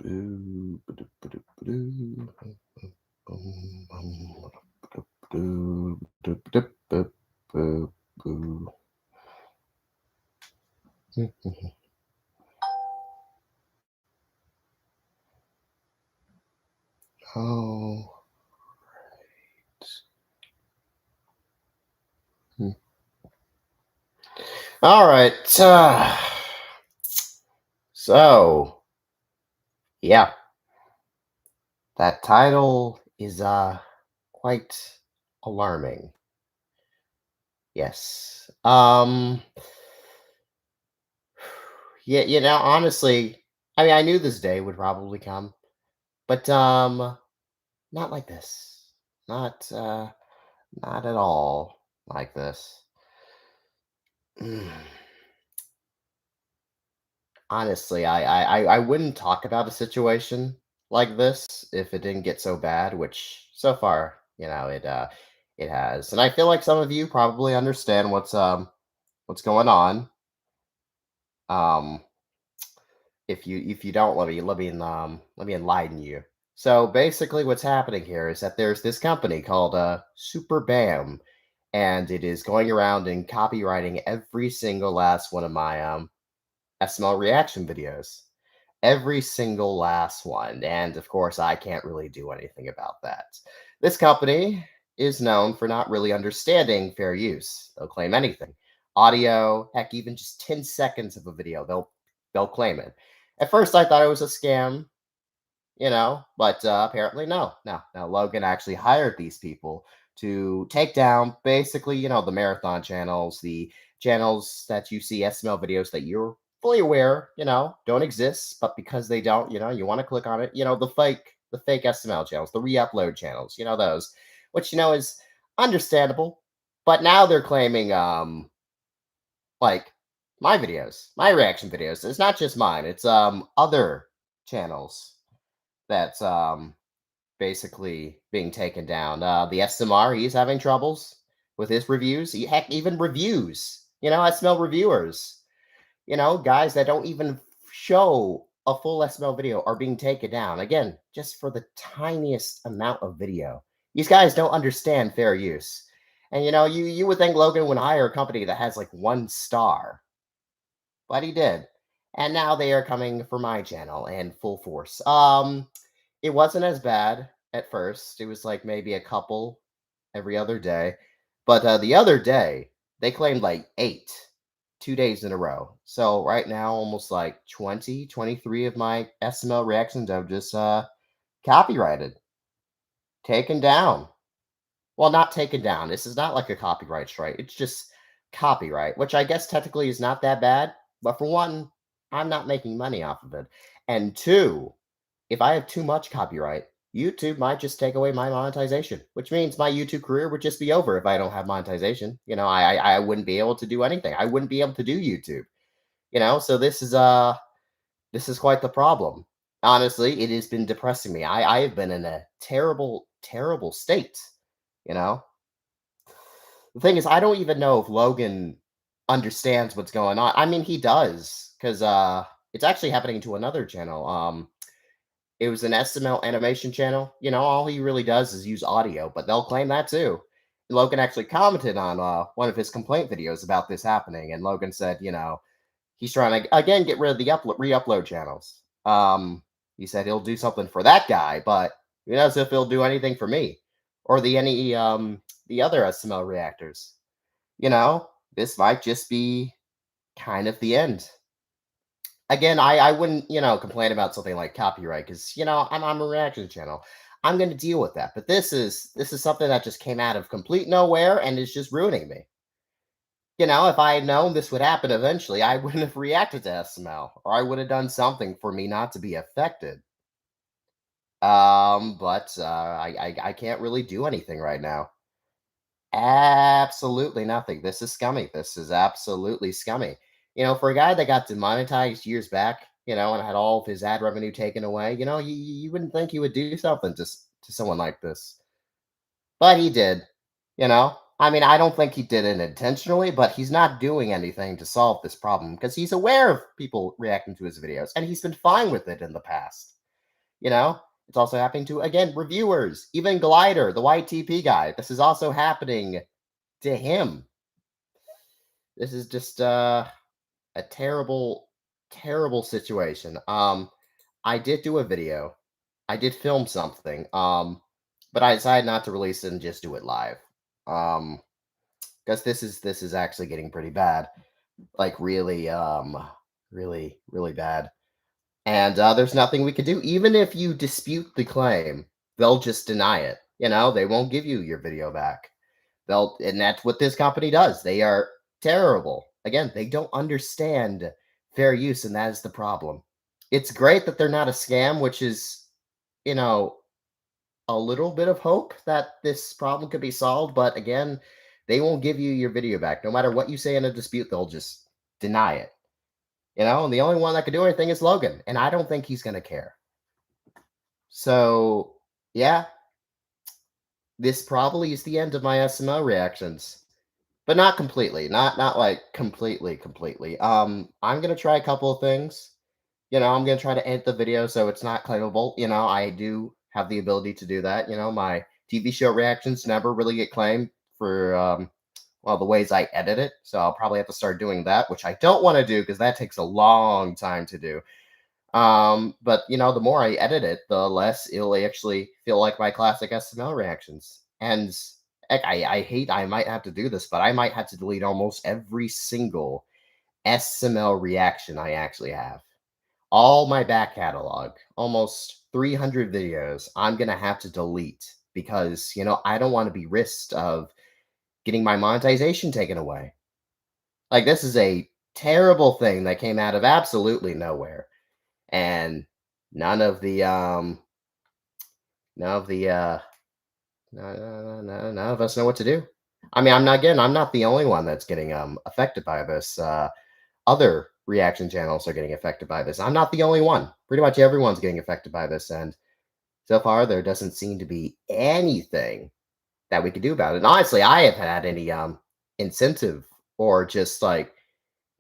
Oh. All right. So, yeah, that title is quite alarming. Yes. Yeah, honestly, I mean, I knew this day would probably come, but not like this. Not at all like this. Honestly, I wouldn't talk about a situation like this if it didn't get so bad, which so far, it has. And I feel like some of you probably understand what's going on. Um if you don't, let me enlighten you. So basically what's happening here is that there's this company called Super Bam, and it is going around and copywriting every single last one of my SML reaction videos. Every single last one. And of course, I can't really do anything about that. This company is known for not really understanding fair use. They'll claim anything. Audio, heck, even just 10 seconds of a video, they'll claim it. At first I thought it was a scam, but apparently no. Now Logan actually hired these people to take down basically, the marathon channels, the channels that you see SML videos that you're fully aware, don't exist, but because they don't, you want to click on it, the fake SML channels, the re-upload channels, those, which is understandable. But now they're claiming like my videos, my reaction videos. It's not just mine, it's other channels that's basically being taken down. The SMR, he's having troubles with his reviews. Heck, even reviews. SML reviewers. Guys that don't even show a full SML video are being taken down. Again, just for the tiniest amount of video. These guys don't understand fair use. And you would think Logan would hire a company that has like 1 star, but he did. And now they are coming for my channel in full force. It wasn't as bad at first. It was like maybe a couple every other day. But the other day, they claimed like 8, 2 days in a row. So right now, almost like 20, 23 of my SML reactions have just copyrighted, taken down. Well, not taken down. This is not like a copyright strike. It's just copyright, which I guess technically is not that bad. But for one, I'm not making money off of it. And two, if I have too much copyright, YouTube might just take away my monetization, which means my YouTube career would just be over if I don't have monetization. I wouldn't be able to do anything. I wouldn't be able to do YouTube. So this is quite the problem. Honestly, it has been depressing me. I have been in a terrible, terrible state. You know, the thing is, I don't even know if Logan understands what's going on. I mean, he does, because it's actually happening to another channel. It was an SML animation channel. All he really does is use audio, but they'll claim that too. Logan actually commented on one of his complaint videos about this happening, and Logan said, he's trying to again get rid of the re-upload channels. He said he'll do something for that guy, but who knows if he'll do anything for me or the other SML reactors. This might just be kind of the end. Again, I wouldn't, complain about something like copyright because, I'm a reaction channel. I'm going to deal with that. But this is something that just came out of complete nowhere and is just ruining me. If I had known this would happen eventually, I wouldn't have reacted to SML, or I would have done something for me not to be affected. But I can't really do anything right now. Absolutely nothing. This is scummy. This is absolutely scummy. For a guy that got demonetized years back, and had all of his ad revenue taken away, you wouldn't think he would do something to someone like this. But he did, I mean, I don't think he did it intentionally, but he's not doing anything to solve this problem because he's aware of people reacting to his videos, and he's been fine with it in the past. You know, it's also happening to, again, reviewers, even Glider, the YTP guy. This is also happening to him. This is just a terrible, terrible situation. I did do a video. I did film something. But I decided not to release it and just do it live. Um, because this is actually getting pretty bad. Like really, really bad. And there's nothing we could do. Even if you dispute the claim, they'll just deny it. They won't give you your video back. And that's what this company does. They are terrible. Again, they don't understand fair use, and that is the problem. It's great that they're not a scam, which is, you know, a little bit of hope that this problem could be solved. But again, they won't give you your video back. No matter what you say in a dispute, they'll just deny it. And the only one that could do anything is Logan, and I don't think he's going to care. So, yeah, this probably is the end of my SML reactions, but not completely. Not like completely. I'm going to try a couple of things. I'm going to try to edit the video so it's not claimable. I do have the ability to do that. My TV show reactions never really get claimed for well, the ways I edit it. So I'll probably have to start doing that, which I don't want to do because that takes a long time to do. But the more I edit it, the less it'll actually feel like my classic SML reactions. And heck, I hate I might have to do this, but I might have to delete almost every single SML reaction I actually have. All my back catalog, almost 300 videos, I'm gonna have to delete because I don't want to be risked of getting my monetization taken away. Like, this is a terrible thing that came out of absolutely nowhere. And none of the none of the none of us know what to do. I mean, I'm not the only one that's getting affected by this. Other reaction channels are getting affected by this. I'm not the only one. Pretty much everyone's getting affected by this, and so far there doesn't seem to be anything that we could do about it. And honestly, I haven't had any incentive or just like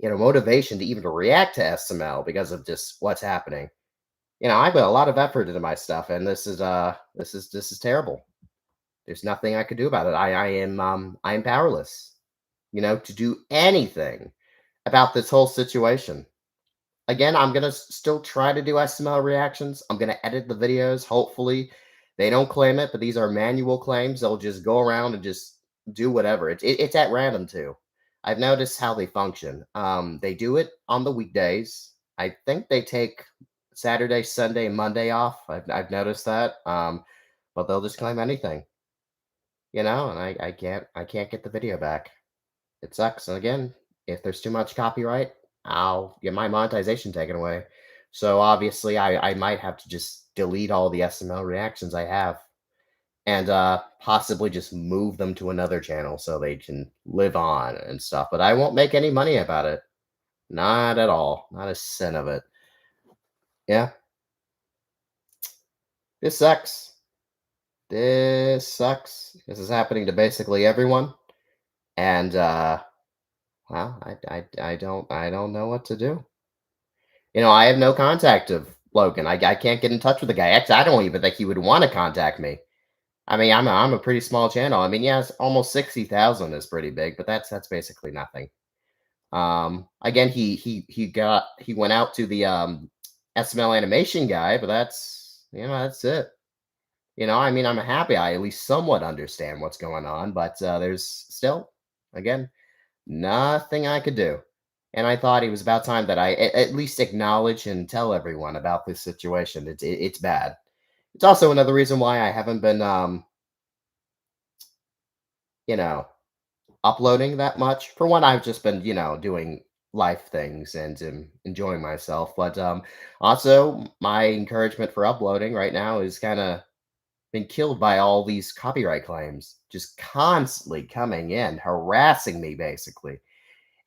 motivation to even react to SML because of just what's happening. I put a lot of effort into my stuff, and this is terrible. There's nothing I could do about it. I am powerless, to do anything about this whole situation. Again, I'm gonna still try to do SML reactions. I'm gonna edit the videos. Hopefully, they don't claim it, but these are manual claims. They'll just go around and just do whatever. It's at random too. I've noticed how they function. They do it on the weekdays. I think they take Saturday, Sunday, Monday off. I've noticed that. But they'll just claim anything, and I can't get the video back. It sucks. And again, if there's too much copyright, I'll get my monetization taken away. So obviously, I might have to just delete all the SML reactions I have and possibly just move them to another channel so they can live on and stuff. But I won't make any money about it. Not at all. Not a cent of it. Yeah, this sucks. This sucks. This is happening to basically everyone. And well, I don't know what to do. I have no contact of Logan. I can't get in touch with the guy. Actually, I don't even think he would want to contact me. I mean, I'm a pretty small channel. I mean, yes, almost 60,000 is pretty big, but that's basically nothing. Again, he went out to the SML animation guy, but that's it. I mean, I'm happy I at least somewhat understand what's going on, but there's still, again, nothing I could do. And I thought it was about time that I at least acknowledge and tell everyone about this situation. It's bad. It's also another reason why I haven't been, you know, uploading that much. For one, I've just been, doing life things and enjoying myself. But also, my encouragement for uploading right now is kind of been killed by all these copyright claims, just constantly coming in, harassing me, basically.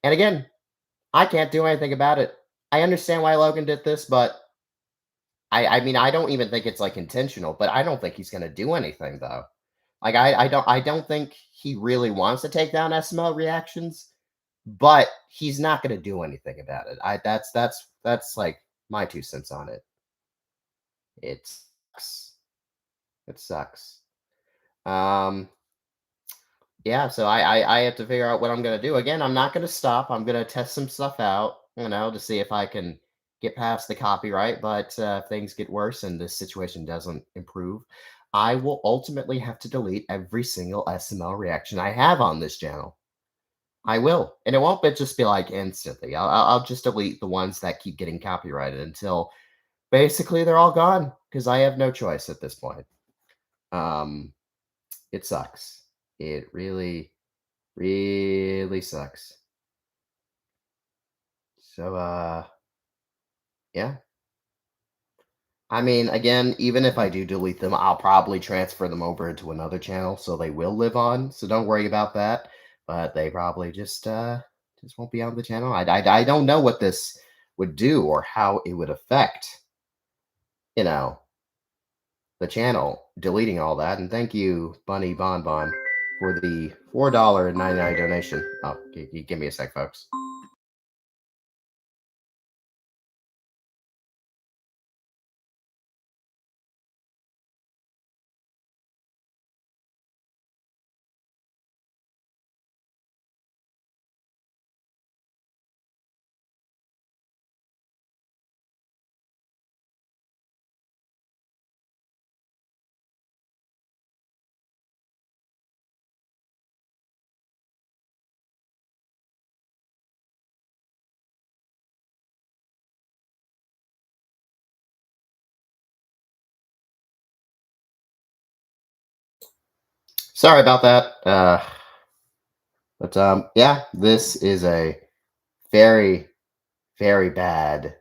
And again, I can't do anything about it. I understand why Logan did this, but I mean, I don't even think it's like intentional, but I don't think he's gonna do anything though. Like I don't think he really wants to take down SML reactions, but he's not gonna do anything about it. That's like my 2 cents on it. It sucks. It sucks. Um, yeah, so I have to figure out what I'm gonna do. Again, I'm not gonna stop. I'm gonna test some stuff out, to see if I can get past the copyright. But if things get worse and this situation doesn't improve, I will ultimately have to delete every single SML reaction I have on this channel. I will, and it won't just be like instantly. I'll just delete the ones that keep getting copyrighted until basically they're all gone because I have no choice at this point. Um, it sucks. It really, really sucks. So, yeah. I mean, again, even if I do delete them, I'll probably transfer them over into another channel so they will live on. So don't worry about that. But they probably just won't be on the channel. I don't know what this would do or how it would affect, you know, the channel deleting all that. And thank you, Bunny Bonbon, for the $4.99 donation. Oh, give me a sec, folks. Sorry about that. But yeah, this is a very, very bad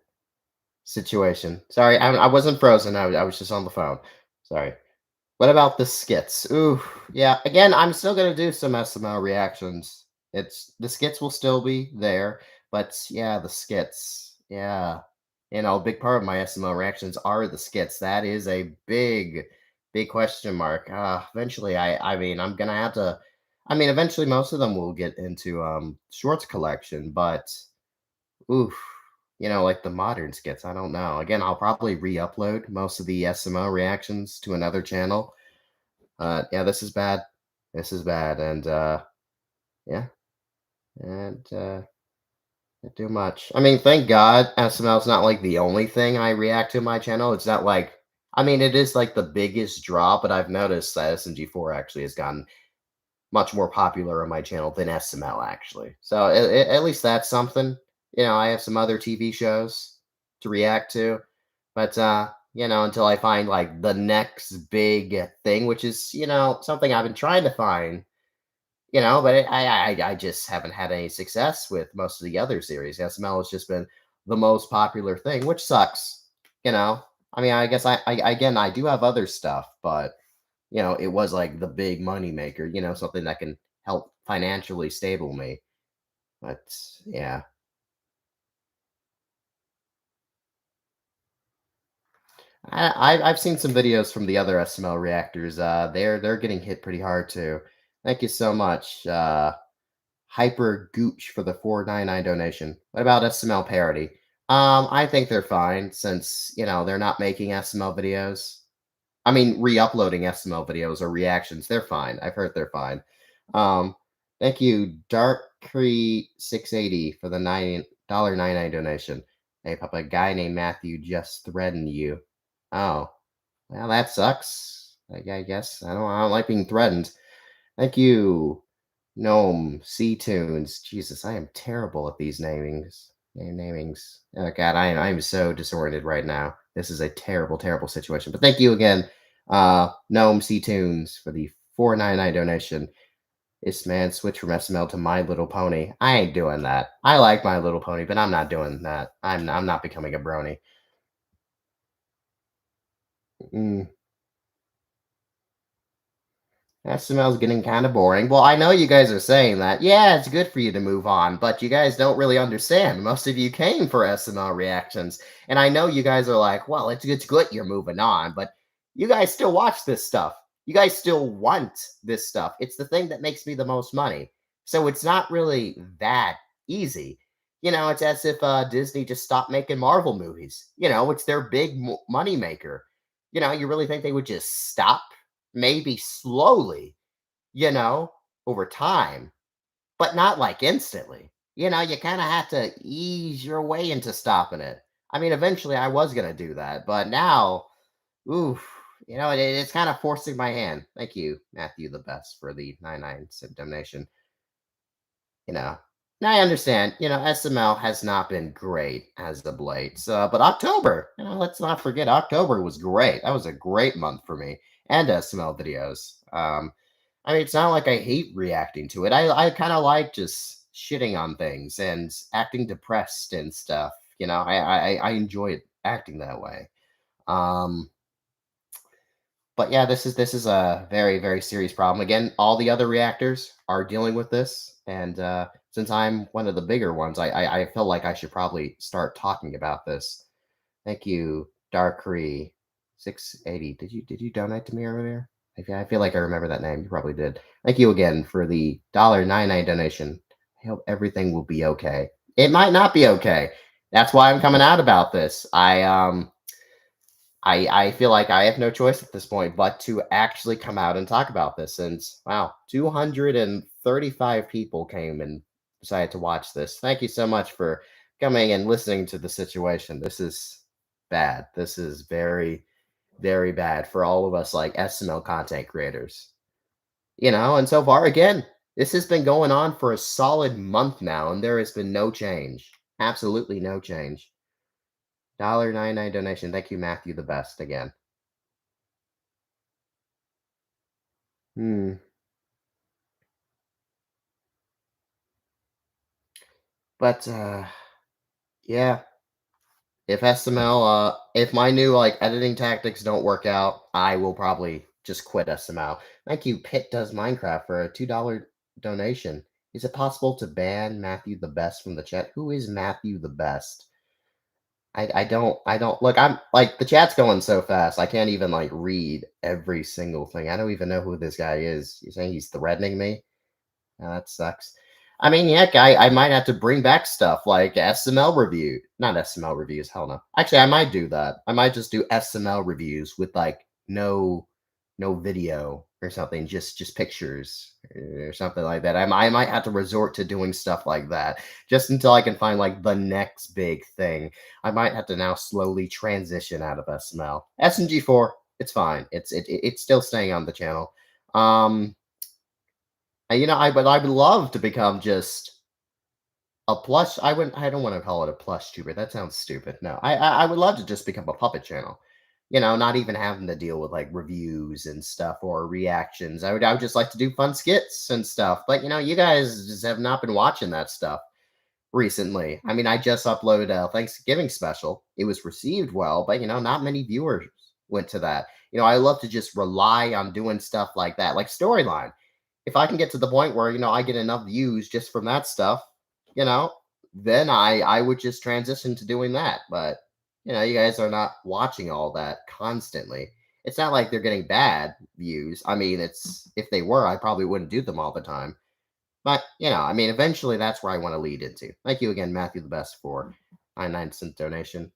situation. Sorry, I wasn't frozen. I was just on the phone. Sorry. What about the skits? Ooh, yeah. Again, I'm still gonna do some SML reactions. It's the skits will still be there, but yeah, the skits. Yeah, a big part of my SML reactions are the skits. That is a big, big question mark. Eventually, I mean, I'm gonna have to. I mean, eventually, most of them will get into shorts collection, but oof, like the modern skits. I don't know. Again, I'll probably re-upload most of the SML reactions to another channel. Yeah, this is bad. This is bad, and yeah, and not too much. I mean, thank God SML is not like the only thing I react to on my channel. It's not like, I mean, it is like the biggest draw, but I've noticed that SMG4 actually has gotten much more popular on my channel than SML actually. So at least that's something. I have some other TV shows to react to, but until I find like the next big thing, which is something I've been trying to find, but I just haven't had any success with most of the other series. SML has just been the most popular thing, which sucks. You know, I mean, I guess again I do have other stuff, but it was like the big money maker, something that can help financially stable me. But yeah, I've seen some videos from the other SML reactors. They're getting hit pretty hard too. Thank you so much, Hyper Gooch, for the 4.99 donation. What about SML parody? I think they're fine since they're not making SML videos. I mean, re-uploading SML videos or reactions, they're fine. I've heard they're fine. Um, Thank you, Darkcree680, for the $9.99 donation. Hey, Papa, a guy named Matthew just threatened you. Oh, well, that sucks. I guess I don't like being threatened. Thank you, Gnome C Tunes. Jesus, I am terrible at these namings. Oh God, I am so disoriented right now. This is a terrible, terrible situation. But thank you again, Gnome C Tunes, for the 4.99 donation. This man switched from SML to My Little Pony. I ain't doing that. I like My Little Pony, but I'm not doing that. I'm not becoming a brony. Mm. SML's getting kind of boring. Well, I know you guys are saying that. Yeah, it's good for you to move on, but you guys don't really understand. Most of you came for SML reactions, and I know you guys are like, "Well, it's good you're moving on," but you guys still watch this stuff. You guys still want this stuff. It's the thing that makes me the most money. So it's not really that easy. It's as if Disney just stopped making Marvel movies. It's their big money maker. You really think they would just stop? Maybe slowly, you know, over time, but not like instantly. You kind of have to ease your way into stopping it. I mean, eventually I was going to do that, but now, oof, it's kind of forcing my hand. Thank you, Matthew the Best, for the 99 cent donation. you know. And I understand, SML has not been great as of late. So, but October, let's not forget October was great. That was a great month for me and SML videos. I mean, it's not like I hate reacting to it. I kind of like just shitting on things and acting depressed and stuff. I enjoy it acting that way. Um, but yeah, this is a very, very serious problem. Again, all the other reactors are dealing with this, and since I'm one of the bigger ones, I feel like I should probably start talking about this. Thank you, Darkree 680. Did you donate to me earlier? I feel like I remember that name. You probably did. Thank you again for the $1.99 donation. I hope everything will be okay. It might not be okay. That's why I'm coming out about this. I feel like I have no choice at this point but to actually come out and talk about this. Since wow, 235 people came and decided to watch this. Thank you so much for coming and listening to the situation. This is bad. This is very, very bad for all of us like SML content creators. And so far, again, this has been going on for a solid month now, and there has been no change. Absolutely no change. $1.99 donation. Thank you, Matthew the Best, again. Hmm. But yeah, if my new like editing tactics don't work out, I will probably just quit SML. Thank you, Pit Does Minecraft, for a $2 donation. Is it possible to ban Matthew the Best from the chat? Who is Matthew the Best? I don't look. I'm like the chat's going so fast. I can't even like read every single thing. I don't even know who this guy is. You're saying he's threatening me? That sucks. I mean, heck, I might have to bring back stuff like SML review. Not SML reviews, hell no. Actually, I might do that. I might just do SML reviews with like no video or something, just pictures or something like that. I might have to resort to doing stuff like that just until I can find like the next big thing. I might have to now slowly transition out of SML. SMG4, it's fine. It's still staying on the channel. But I would love to become just a plush. I don't want to call it a plush tuber. That sounds stupid. No, I would love to just become a puppet channel. Not even having to deal with like reviews and stuff or reactions. I would just like to do fun skits and stuff. But you guys just have not been watching that stuff recently. I mean, I just uploaded a Thanksgiving special. It was received well, but not many viewers went to that. I love to just rely on doing stuff like that, like storyline. If I can get to the point where I get enough views just from that stuff, you know, then I would just transition to doing that. But you guys are not watching all that constantly. It's not like they're getting bad views. I mean, it's if they were, I probably wouldn't do them all the time. But I mean, eventually that's where I want to lead into. Thank you again, Matthew the Best, for 99 cent donation.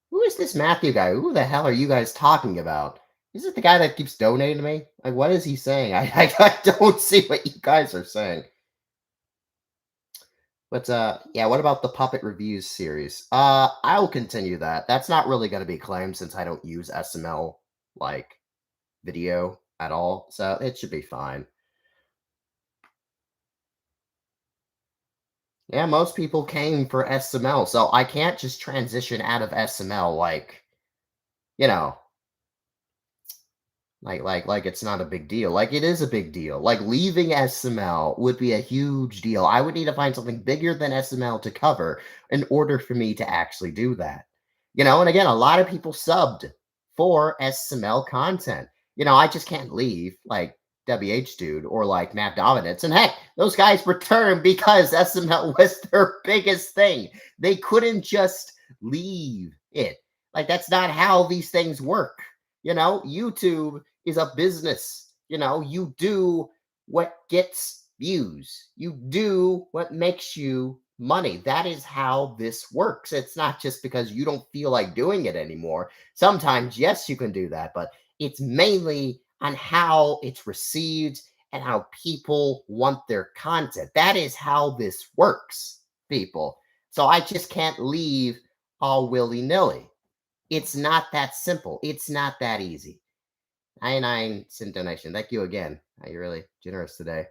Who is this Matthew guy? Who the hell are you guys talking about? Is it the guy that keeps donating to me? Like, what is he saying? I don't see what you guys are saying. But yeah, what about the Puppet Reviews series? I'll continue that. That's not really going to be claimed since I don't use SML like video at all, so it should be fine. Yeah, most people came for SML, so I can't just transition out of SML like, you know, like it's not a big deal. Like it is a big deal. Like leaving SML would be a huge deal. I would need to find something bigger than SML to cover in order for me to actually do that. And again, a lot of people subbed for SML content. I just can't leave like WH Dude or like Matt Dominance. And heck, those guys returned because SML was their biggest thing. They couldn't just leave it. Like that's not how these things work. YouTube is a business. You do what gets views. You do what makes you money. That is how this works. It's not just because you don't feel like doing it anymore. Sometimes, yes, you can do that, but it's mainly on how it's received and how people want their content. That is how this works, people. So I just can't leave all willy nilly. It's not that simple. It's not that easy. 99 cent donation. Thank you again. You're really generous today.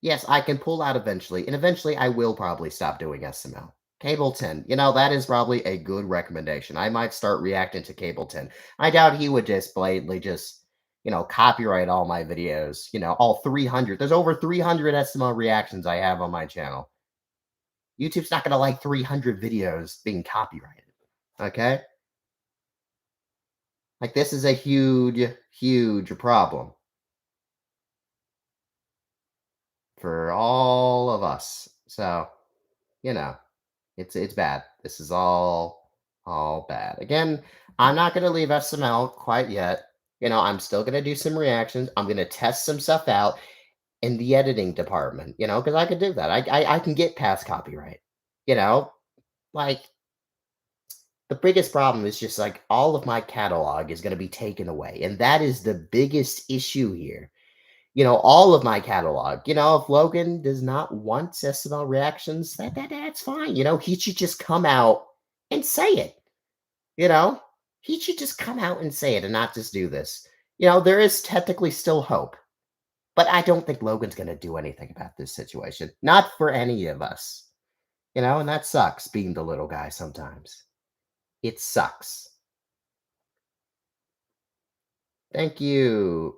Yes, I can pull out eventually, and eventually I will probably stop doing SML. Cable 10, that is probably a good recommendation. I might start reacting to Cable 10. I doubt he would just blatantly just, copyright all my videos, all 300. There's over 300 SML reactions I have on my channel. YouTube's not going to like 300 videos being copyrighted. Okay? Like, this is a huge, huge problem for all of us. So, you know. It's bad. This is all bad. Again, I'm not gonna leave SML quite yet. I'm still gonna do some reactions. I'm gonna test some stuff out in the editing department, because I can do that. I can get past copyright. You know, like the biggest problem is just like all of my catalog is gonna be taken away. And that is the biggest issue here. All of my catalog. If Logan does not want SML reactions, that's fine. He should just come out and say it. You know, he should just come out and say it and not just do this. There is technically still hope, but I don't think Logan's going to do anything about this situation. Not for any of us. And that sucks being the little guy sometimes. It sucks. Thank you,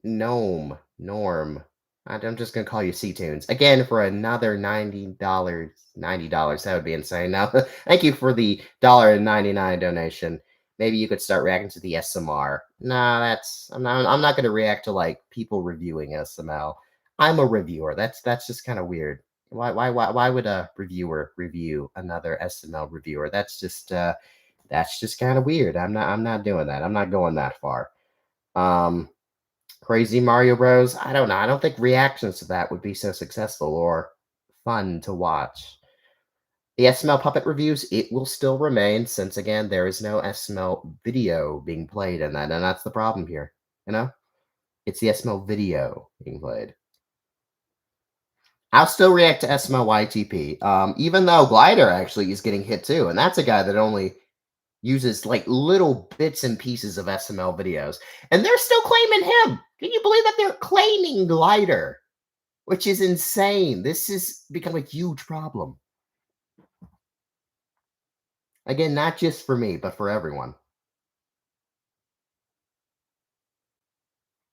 Gnome, Norm. I'm just gonna call you C-Tunes again for another $90. $90. That would be insane. Now, thank you for the $1.99 donation. Maybe you could start reacting to the SMR. Nah, I'm not gonna react to like people reviewing SML. I'm a reviewer. That's just kind of weird. Why would a reviewer review another SML reviewer? That's just kind of weird. I'm not doing that. I'm not going that far. Um, Crazy Mario Bros. I don't know. I don't think reactions to that would be so successful or fun to watch. The SML puppet reviews, it will still remain since again there is no SML video being played in that, and that's the problem here. It's the SML video being played. I'll still react to SML YTP, even though Glider actually is getting hit too, and that's a guy that only uses like little bits and pieces of SML videos, and they're still claiming him. Can you believe that they're claiming Glider? Which is insane. This has become a huge problem. Again, not just for me, but for everyone.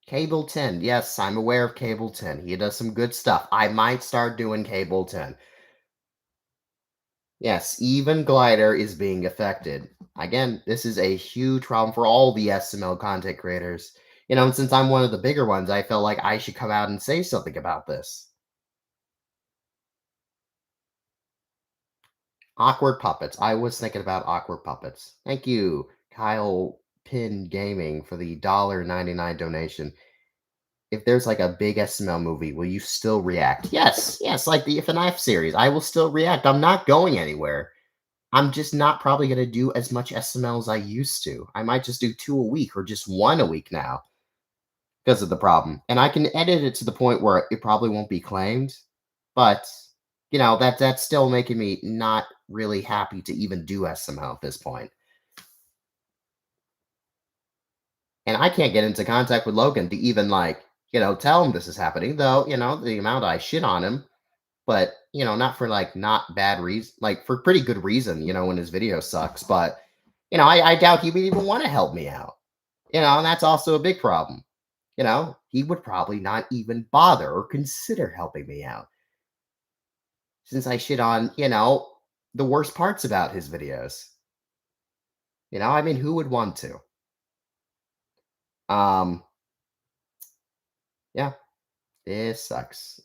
Cable 10. Yes, I'm aware of Cable 10. He does some good stuff. I might start doing Cable 10. Yes, even Glider is being affected. Again, this is a huge problem for all the SML content creators. And since I'm one of the bigger ones, I felt like I should come out and say something about this. Awkward puppets. I was thinking about awkward puppets. Thank you, Kyle Pin Gaming, for the $1.99 donation. If there's like a big SML movie, will you still react? Yes, yes, like the If a Knife series. I will still react. I'm not going anywhere. I'm just not probably going to do as much SML as I used to. I might just do two a week or just one a week now because of the problem. And I can edit it to the point where it probably won't be claimed, but that's still making me not really happy to even do SML at this point. And I can't get into contact with Logan to even like, tell him this is happening, though, the amount I shit on him, but not for like not bad reason, like for pretty good reason, when his video sucks. But I doubt he would even want to help me out. And that's also a big problem. He would probably not even bother or consider helping me out since I shit on, the worst parts about his videos. I mean, who would want to? Um, yeah, this sucks.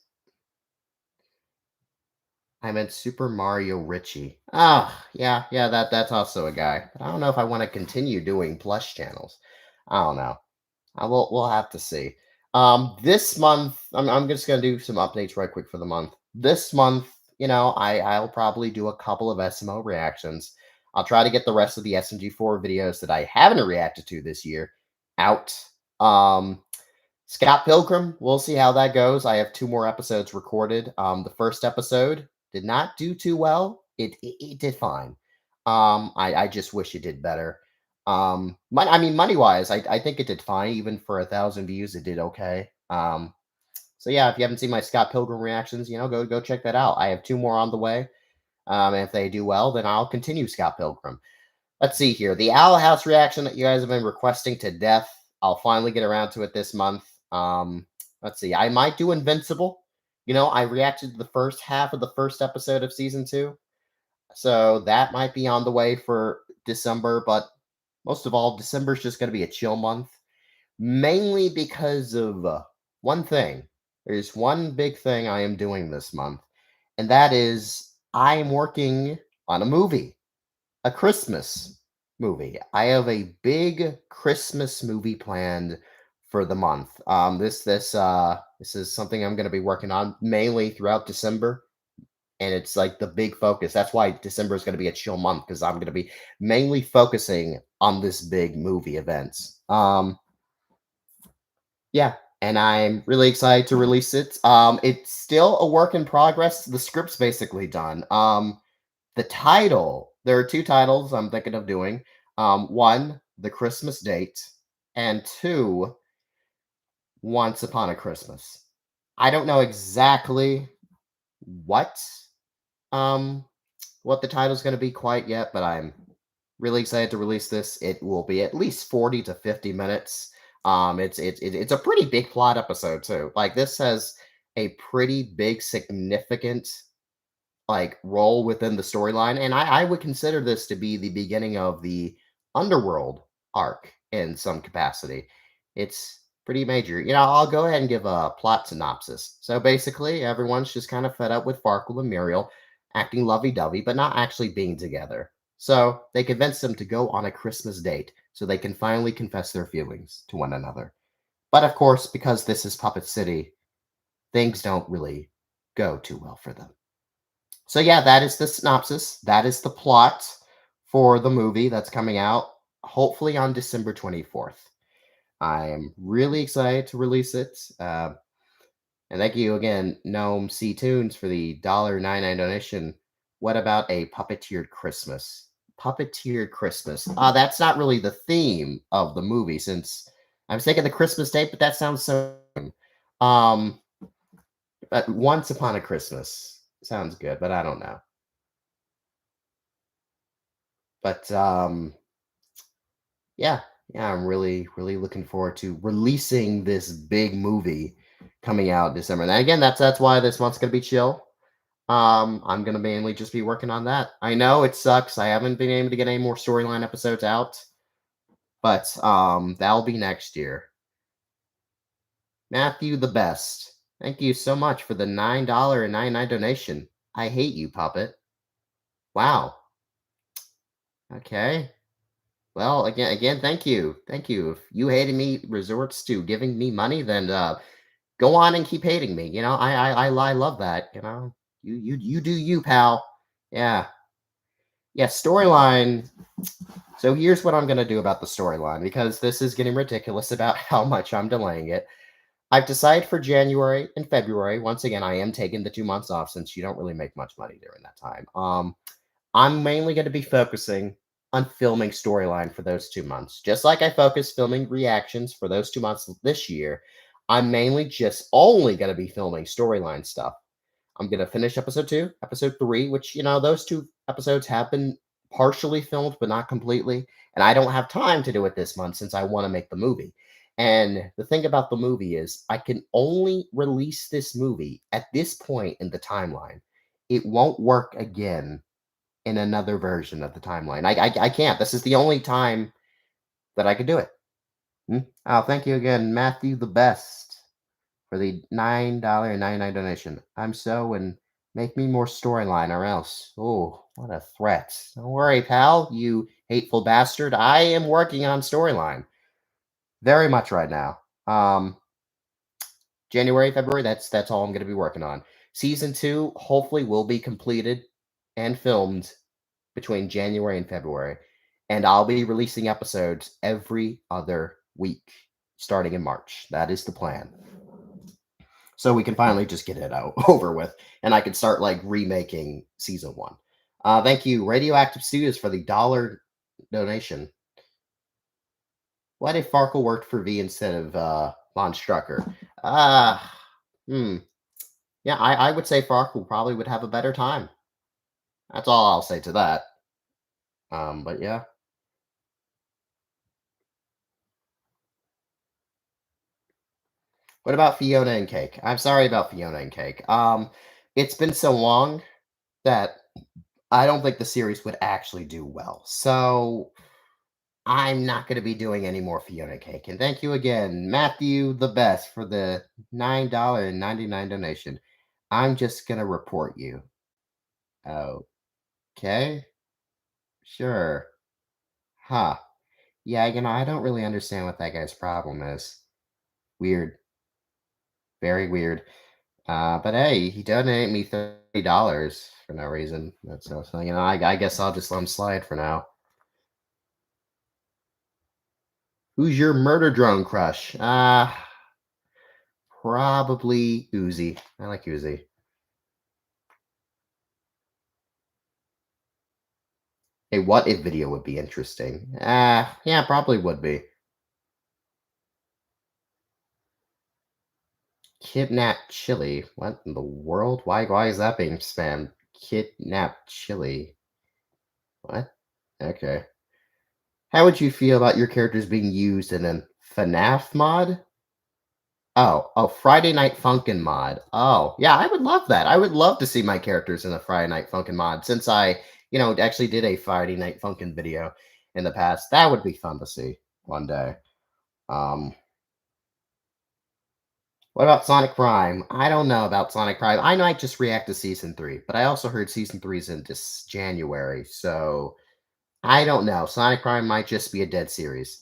I meant Super Mario Richie. Ah, yeah, that's also a guy. But I don't know if I want to continue doing plush channels. I don't know. We'll have to see. This month, I'm just gonna do some updates right quick for the month. This month, I'll probably do a couple of SML reactions. I'll try to get the rest of the SMG4 videos that I haven't reacted to this year out. Um, Scott Pilgrim, we'll see how that goes. I have two more episodes recorded. The first episode did not do too well. It did fine. I just wish it did better. I mean, money wise, I think it did fine. Even for 1,000 views, it did okay. So yeah, if you haven't seen my Scott Pilgrim reactions, go check that out. I have two more on the way. And if they do well, then I'll continue Scott Pilgrim. Let's see here. The Owl House reaction that you guys have been requesting to death. I'll finally get around to it this month. Let's see. I might do Invincible. I reacted to the first half of the first episode of season two. So that might be on the way for December, but most of all, December is just going to be a chill month, mainly because of one thing. There's one big thing I am doing this month, and that is I am working on a movie, a Christmas movie. I have a big Christmas movie planned for the month. This is something I'm going to be working on mainly throughout December, and it's like the big focus. That's why December is going to be a chill month because I'm going to be mainly focusing on this big movie events. Yeah, and I'm really excited to release it. It's still a work in progress. The script's basically done. The title, there are two titles I'm thinking of doing. One, The Christmas Date, and two, Once Upon a Christmas. I don't know exactly what um what the title's going to be quite yet, but I'm really excited to release this. It will be at least 40 to 50 minutes. It's a pretty big plot episode too. Like this has a pretty big significant like role within the storyline, and I would consider this to be the beginning of the underworld arc in some capacity. It's pretty major. I'll go ahead and give a plot synopsis. So basically, everyone's just kind of fed up with Farkle and Muriel acting lovey-dovey, but not actually being together. So they convince them to go on a Christmas date so they can finally confess their feelings to one another. But of course, because this is Puppet City, things don't really go too well for them. So yeah, that is the synopsis. That is the plot for the movie that's coming out hopefully on December 24th. I am really excited to release it. And thank you again, Gnome C Tunes, for the $1.99 donation. What about a puppeteered Christmas? Puppeteered Christmas. That's not really the theme of the movie, since I was thinking the Christmas date, but that sounds so. Um, but Once Upon a Christmas sounds good, but I don't know. But yeah, yeah, I'm really, really looking forward to releasing this big movie coming out December. And again, that's why this month's gonna be chill. I'm gonna mainly just be working on that. I know it sucks. I haven't been able to get any more storyline episodes out, but that'll be next year. Matthew the best. Thank you so much for the $9.99 donation. I hate you, puppet. Wow. Okay. Well, again, thank you, thank you. If you hating me resorts to giving me money, then go on and keep hating me. I love that. You do you, pal. Yeah, yeah. Storyline. So here's what I'm gonna do about the storyline because this is getting ridiculous about how much I'm delaying it. I've decided for January and February. Once again, I am taking the 2 months off since you don't really make much money during that time. I'm mainly going to be focusing on filming storyline for those 2 months. Just like I focus filming reactions for those 2 months this year, I'm mainly just only going to be filming storyline stuff. I'm going to finish episode two, episode three, which, those two episodes have been partially filmed, but not completely. And I don't have time to do it this month since I want to make the movie. And the thing about the movie is, I can only release this movie at this point in the timeline. It won't work again in another version of the timeline. I can't. This is the only time that I could do it. Oh, thank you again, Matthew the best, for the $9.99 donation. I'm so and make me more storyline or else. Oh, what a threat. Don't worry, pal, you hateful bastard. I am working on storyline very much right now. January, February, that's all I'm gonna be working on. Season 2 hopefully will be completed and filmed between January and February, and I'll be releasing episodes every other week starting in March. That is the plan. So we can finally just get it out over with, and I can start like remaking season 1. Thank you, Radioactive Studios, for the dollar donation. What if Farkle worked for V instead of Von Strucker? Uh, hmm. Yeah, I would say Farkle probably would have a better time. That's all I'll say to that. But yeah. What about Fiona and Cake? I'm sorry about Fiona and Cake. It's been so long that I don't think the series would actually do well. So I'm not going to be doing any more Fiona and Cake. And thank you again, Matthew the Best, for the $9.99 donation. I'm just going to report you. Okay, sure. Huh. Yeah, I don't really understand what that guy's problem is. Weird. Very weird. But hey, he donated me $30 for no reason. That's so I guess I'll just let him slide for now. Who's your murder drone crush? Probably Uzi. I like Uzi. A what if video would be interesting. Yeah, probably would be. Kidnap chili. What in the world? Why is that being spammed? Kidnap chili. What? Okay. How would you feel about your characters being used in an FNAF mod? Oh, Friday Night Funkin' mod. Oh, yeah, I would love that. I would love to see my characters in a Friday Night Funkin' mod since I actually did a Friday Night Funkin' video in the past. That would be fun to see one day. Um, what about Sonic Prime? I don't know about Sonic Prime. I might just react to season 3, but I also heard season 3 is in this January, so I don't know. Sonic Prime might just be a dead series.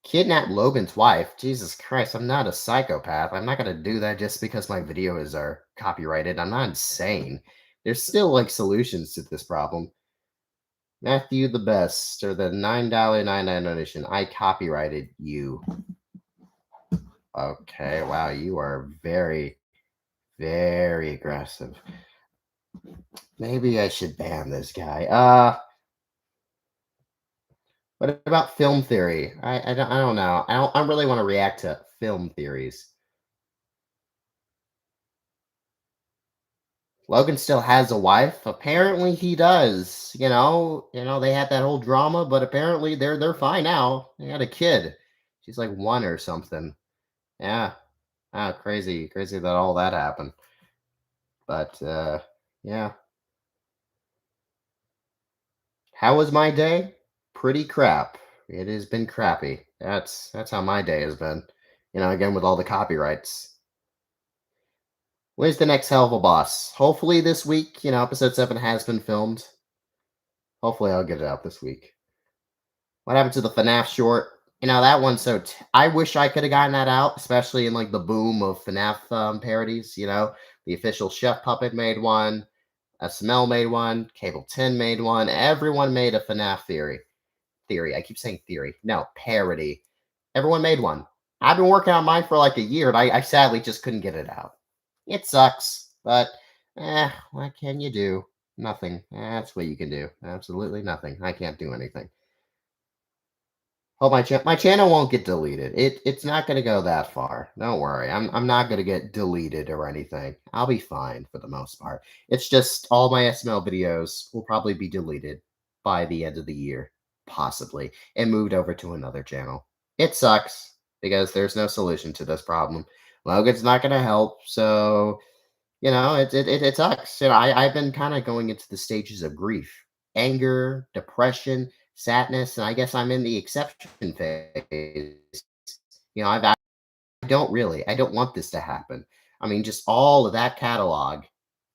Kidnap Logan's wife? Jesus Christ, I'm not a psychopath. I'm not gonna do that just because my videos are copyrighted. I'm not insane. There's still like solutions to this problem. Matthew the Best, or the $9.99 donation. I copyrighted you. Okay, wow, you are very, very aggressive. Maybe I should ban this guy. What about film theory? I don't know. I really want to react to film theories. Logan still has a wife. Apparently he does. They had that whole drama, but apparently they're fine now. They had a kid. She's like 1 or something. Yeah. Crazy, crazy that all that happened. But yeah. How was my day? Pretty crap. It has been crappy. That's how my day has been. Again with all the copyrights. When's the next Hell of a Boss? Hopefully this week. Episode 7 has been filmed. Hopefully I'll get it out this week. What happened to the FNAF short? That one. I wish I could have gotten that out, especially in like the boom of FNAF parodies. The official Chef Puppet made one, SML made one, Cable 10 made one. Everyone made a FNAF theory. I keep saying theory. No, parody. Everyone made one. I've been working on mine for like a year, and I sadly just couldn't get it out. It sucks, but what can you do? Nothing. That's what you can do. Absolutely nothing. I can't do anything. Hope my channel won't get deleted. It's not gonna go that far. Don't worry. I'm not gonna get deleted or anything. I'll be fine for the most part. It's just all my SML videos will probably be deleted by the end of the year, possibly, and moved over to another channel. It sucks because there's no solution to this problem. Logan's not gonna help, so it sucks. I've been kind of going into the stages of grief, anger, depression, sadness, and I guess I'm in the exception phase. I don't want this to happen. I mean, just all of that catalog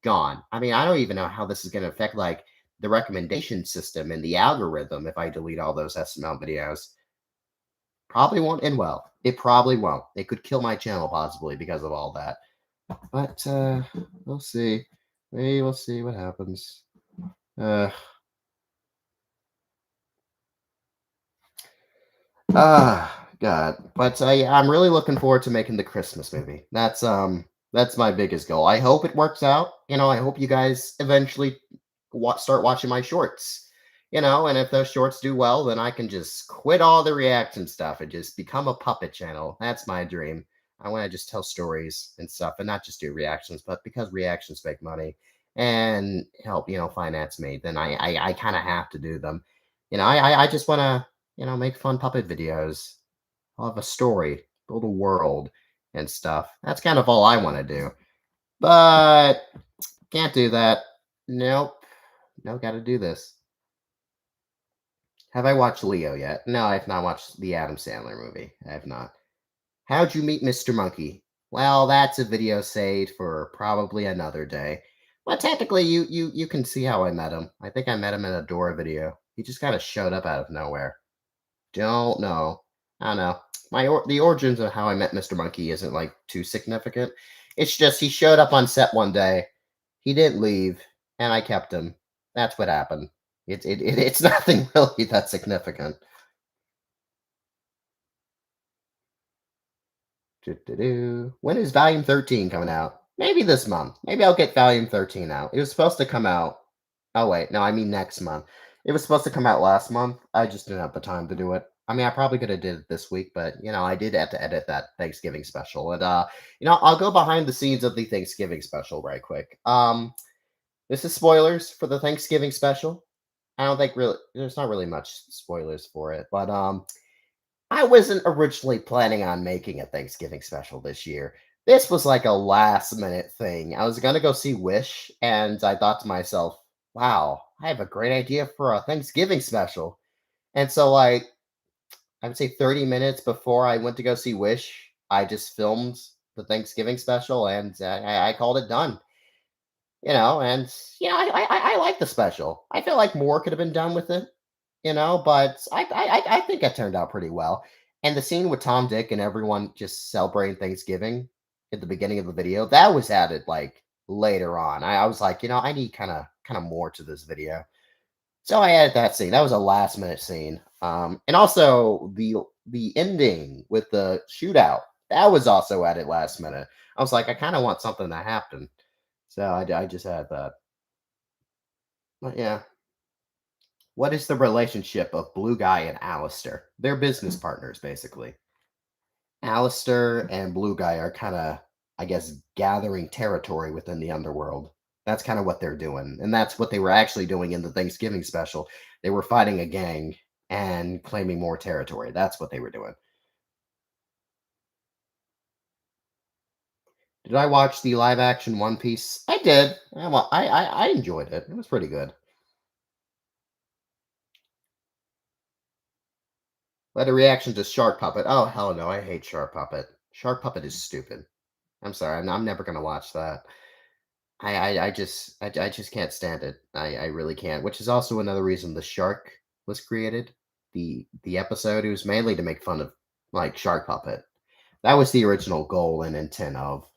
gone. I mean, I don't even know how this is going to affect like the recommendation system and the algorithm if I delete all those SML videos. Probably won't end well. It probably won't. It could kill my channel possibly because of all that. But we'll see. Maybe we'll see what happens. Uh, God. But yeah, I'm really looking forward to making the Christmas movie. That's my biggest goal. I hope it works out. I hope you guys eventually start watching my shorts. And if those shorts do well, then I can just quit all the reaction stuff and just become a puppet channel. That's my dream. I want to just tell stories and stuff and not just do reactions, but because reactions make money and help, finance me, then I kind of have to do them. I just want to make fun puppet videos. I'll have a story, build a world and stuff. That's kind of all I want to do. But can't do that. Nope. No, got to do this. Have I watched Leo yet? No, I have not watched the Adam Sandler movie. I have not. How'd you meet Mr. Monkey? Well, that's a video saved for probably another day. But technically, you can see how I met him. I think I met him in a Dora video. He just kind of showed up out of nowhere. Don't know. I don't know. The origins of how I met Mr. Monkey isn't like too significant. It's just he showed up on set one day. He didn't leave, and I kept him. That's what happened. It's nothing really that significant. Do-do-do. When is Volume 13 coming out? Maybe this month. Maybe I'll get Volume 13 out. It was supposed to come out. Oh, wait. No, I mean next month. It was supposed to come out last month. I just didn't have the time to do it. I mean, I probably could have did it this week, but I did have to edit that Thanksgiving special. And I'll go behind the scenes of the Thanksgiving special right quick. This is spoilers for the Thanksgiving special. I don't think really there's not really much spoilers for it, but I wasn't originally planning on making a Thanksgiving special this year. This was like a last minute thing. I was going to go see Wish, and I thought to myself, wow, I have a great idea for a Thanksgiving special. And so, like, I would say 30 minutes before I went to go see Wish, I just filmed the Thanksgiving special and I called it done. And I like the special. I feel like more could have been done with it, but I think it turned out pretty well. And the scene with Tom, Dick, and everyone just celebrating Thanksgiving at the beginning of the video, that was added like later on. I was like, I need kind of more to this video. So I added that scene. That was a last minute scene. And also the ending with the shootout, that was also added last minute. I was like, I kind of want something to happen. So I just had that. But yeah. What is the relationship of Blue Guy and Alistair? They're business partners, basically. Alistair and Blue Guy are kind of, I guess, gathering territory within the underworld. That's kind of what they're doing. And that's what they were actually doing in the Thanksgiving special. They were fighting a gang and claiming more territory. That's what they were doing. Did I watch the live action One Piece? I did. I enjoyed it. It was pretty good. But a reaction to Shark Puppet. Oh, hell no. I hate Shark Puppet. Shark Puppet is stupid. I'm sorry. I'm never going to watch that. I just can't stand it. I really can't. Which is also another reason the shark was created. The episode, it was mainly to make fun of like Shark Puppet. That was the original goal and intent of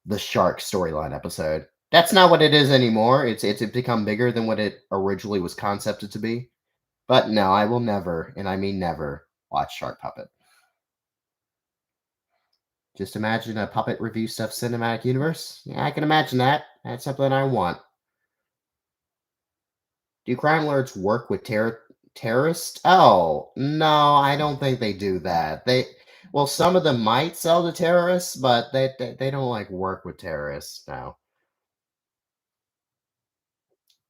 the shark storyline episode. That's not what it is anymore. It's become bigger than what it originally was concepted to be. But no, I will never, and I mean never, watch Shark Puppet. Just imagine a puppet review stuff cinematic universe. Yeah, I can imagine that. That's something I want. Do crime lords work with terrorists? Oh, no, I don't think they do that. Well, some of them might sell to terrorists, but they don't like work with terrorists. No.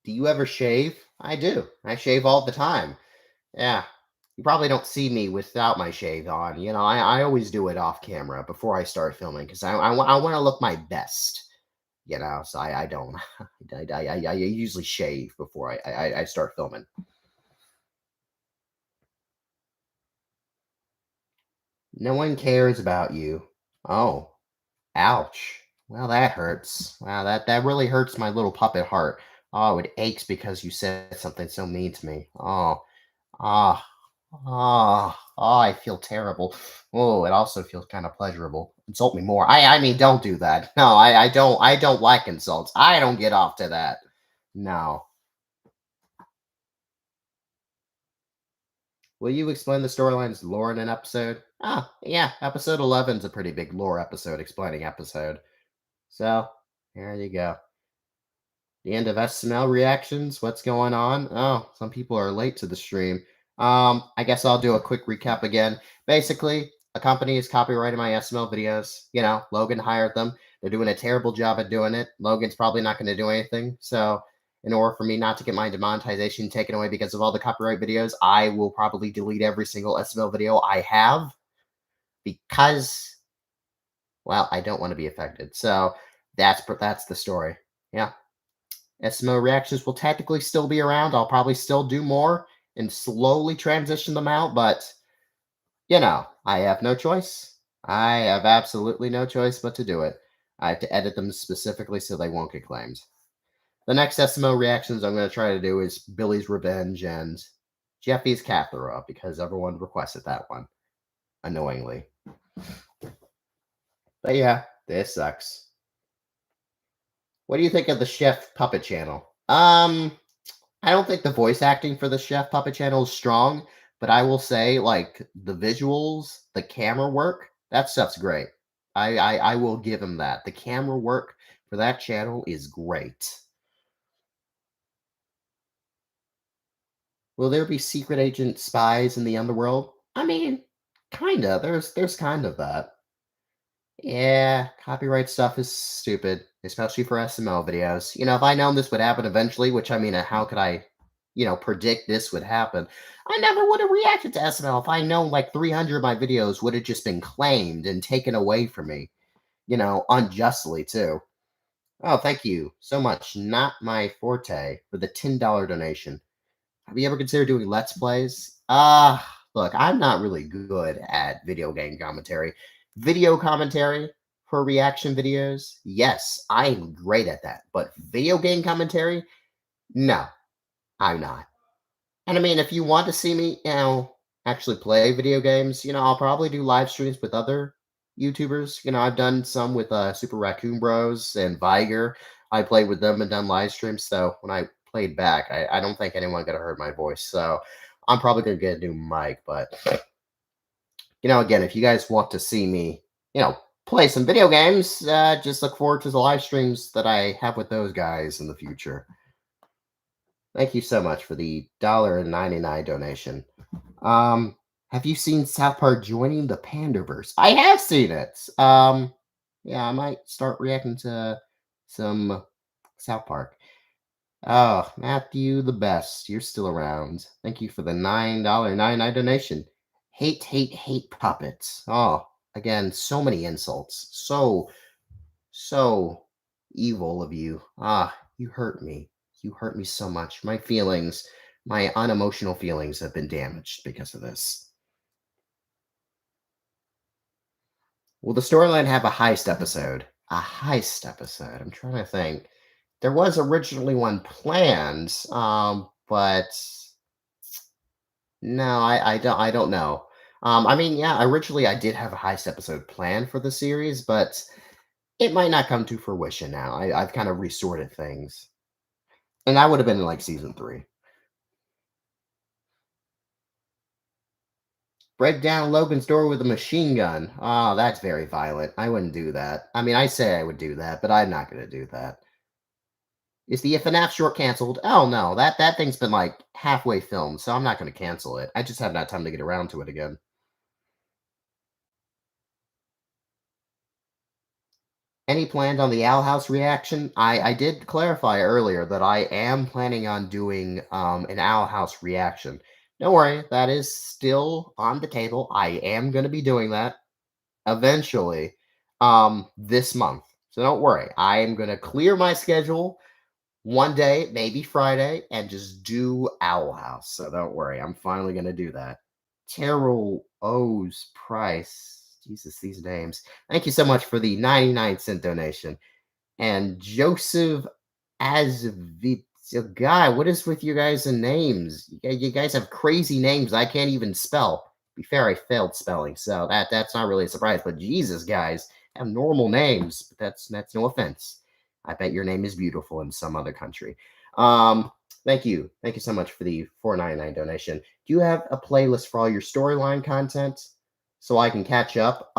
Do you ever shave? I do. I shave all the time. Yeah. You probably don't see me without my shave on. I always do it off camera before I start filming because I want to look my best. So I don't. I usually shave before I start filming. No one cares about you. Oh, ouch. Well, that hurts. Wow, that really hurts my little puppet heart. Oh, it aches because you said something so mean to me. Oh, ah, I feel terrible. Oh, it also feels kind of pleasurable. Insult me more. I mean, don't do that. No, I don't like insults. I don't get off to that. No. Will you explain the storyline's lore in an episode? Ah, yeah, episode 11's a pretty big lore episode, explaining episode. So, there you go. The end of SML reactions. What's going on? Oh, some people are late to the stream. I guess I'll do a quick recap again. Basically, a company is copyrighting my SML videos. Logan hired them. They're doing a terrible job at doing it. Logan's probably not going to do anything. So, in order for me not to get my demonetization taken away because of all the copyright videos, I will probably delete every single SML video I have because, well, I don't want to be affected. So, that's the story. Yeah. SMO reactions will technically still be around. I'll probably still do more and slowly transition them out, but I have no choice. I have absolutely no choice but to do it. I have to edit them specifically so they won't get claimed. The next SMO reactions I'm going to try to do is Billy's Revenge and Jeffy's Cathara because everyone requested that one, annoyingly. But yeah, this sucks. What do you think of the Chef Puppet channel? I don't think the voice acting for the Chef Puppet channel is strong, but I will say, like, the visuals, the camera work, that stuff's great. I will give him that. The camera work for that channel is great. Will there be secret agent spies in the underworld? I mean, kinda. There's kind of that. Yeah, copyright stuff is stupid, especially for SML videos. If I known this would happen eventually, which I mean, how could I, predict this would happen? I never would have reacted to SML if I known like 300 of my videos would have just been claimed and taken away from me, unjustly too. Oh, thank you so much. Not my forte for the $10 donation. Have you ever considered doing Let's Plays? Look, I'm not really good at video game commentary. Video commentary for reaction videos, yes, I'm great at that. But video game commentary, no, I'm not. And I mean, if you want to see me, actually play video games, I'll probably do live streams with other YouTubers. I've done some with Super Raccoon Bros and Viger. I played with them and done live streams. So when I played back, I don't think anyone could have heard my voice. So I'm probably gonna get a new mic. But again, if you guys want to see me, play some video games, just look forward to the live streams that I have with those guys in the future. Thank you so much for the $1.99 donation. Have you seen South Park joining the Pandaverse? I have seen it. Yeah, I might start reacting to some South Park. Oh, Matthew the best. You're still around. Thank you for the $9.99 donation. Hate, hate, hate puppets. Oh, again, so many insults. So evil of you. You hurt me. You hurt me so much. My feelings, my unemotional feelings have been damaged because of this. Will the storyline have a heist episode? A heist episode. I'm trying to think. There was originally one planned, but no, I don't know. I mean, yeah, originally I did have a heist episode planned for the series, but it might not come to fruition now. I've kind of resorted things. And that would have been in like season 3. Break down Logan's door with a machine gun. Oh, that's very violent. I wouldn't do that. I mean, I say I would do that, but I'm not going to do that. Is the FNAF short canceled? Oh no, that thing's been like halfway filmed, so I'm not going to cancel it. I just haven't had time to get around to it again. Any plans on the Owl House reaction? I did clarify earlier that I am planning on doing an Owl House reaction. Don't worry, that is still on the table. I am going to be doing that eventually this month. So don't worry. I am going to clear my schedule one day, maybe Friday, and just do Owl House. So don't worry. I'm finally going to do that. Terrell O's Price. Jesus, these names. Thank you so much for the 99-cent donation. And Joseph Azvitz. So, guy, what is with you guys and names? You guys have crazy names I can't even spell. Be fair, I failed spelling, so that's not really a surprise. But Jesus, guys, have normal names. But that's no offense. I bet your name is beautiful in some other country. Um, thank you so much for the 4.99 donation. Do you have a playlist for all your storyline content so I can catch up?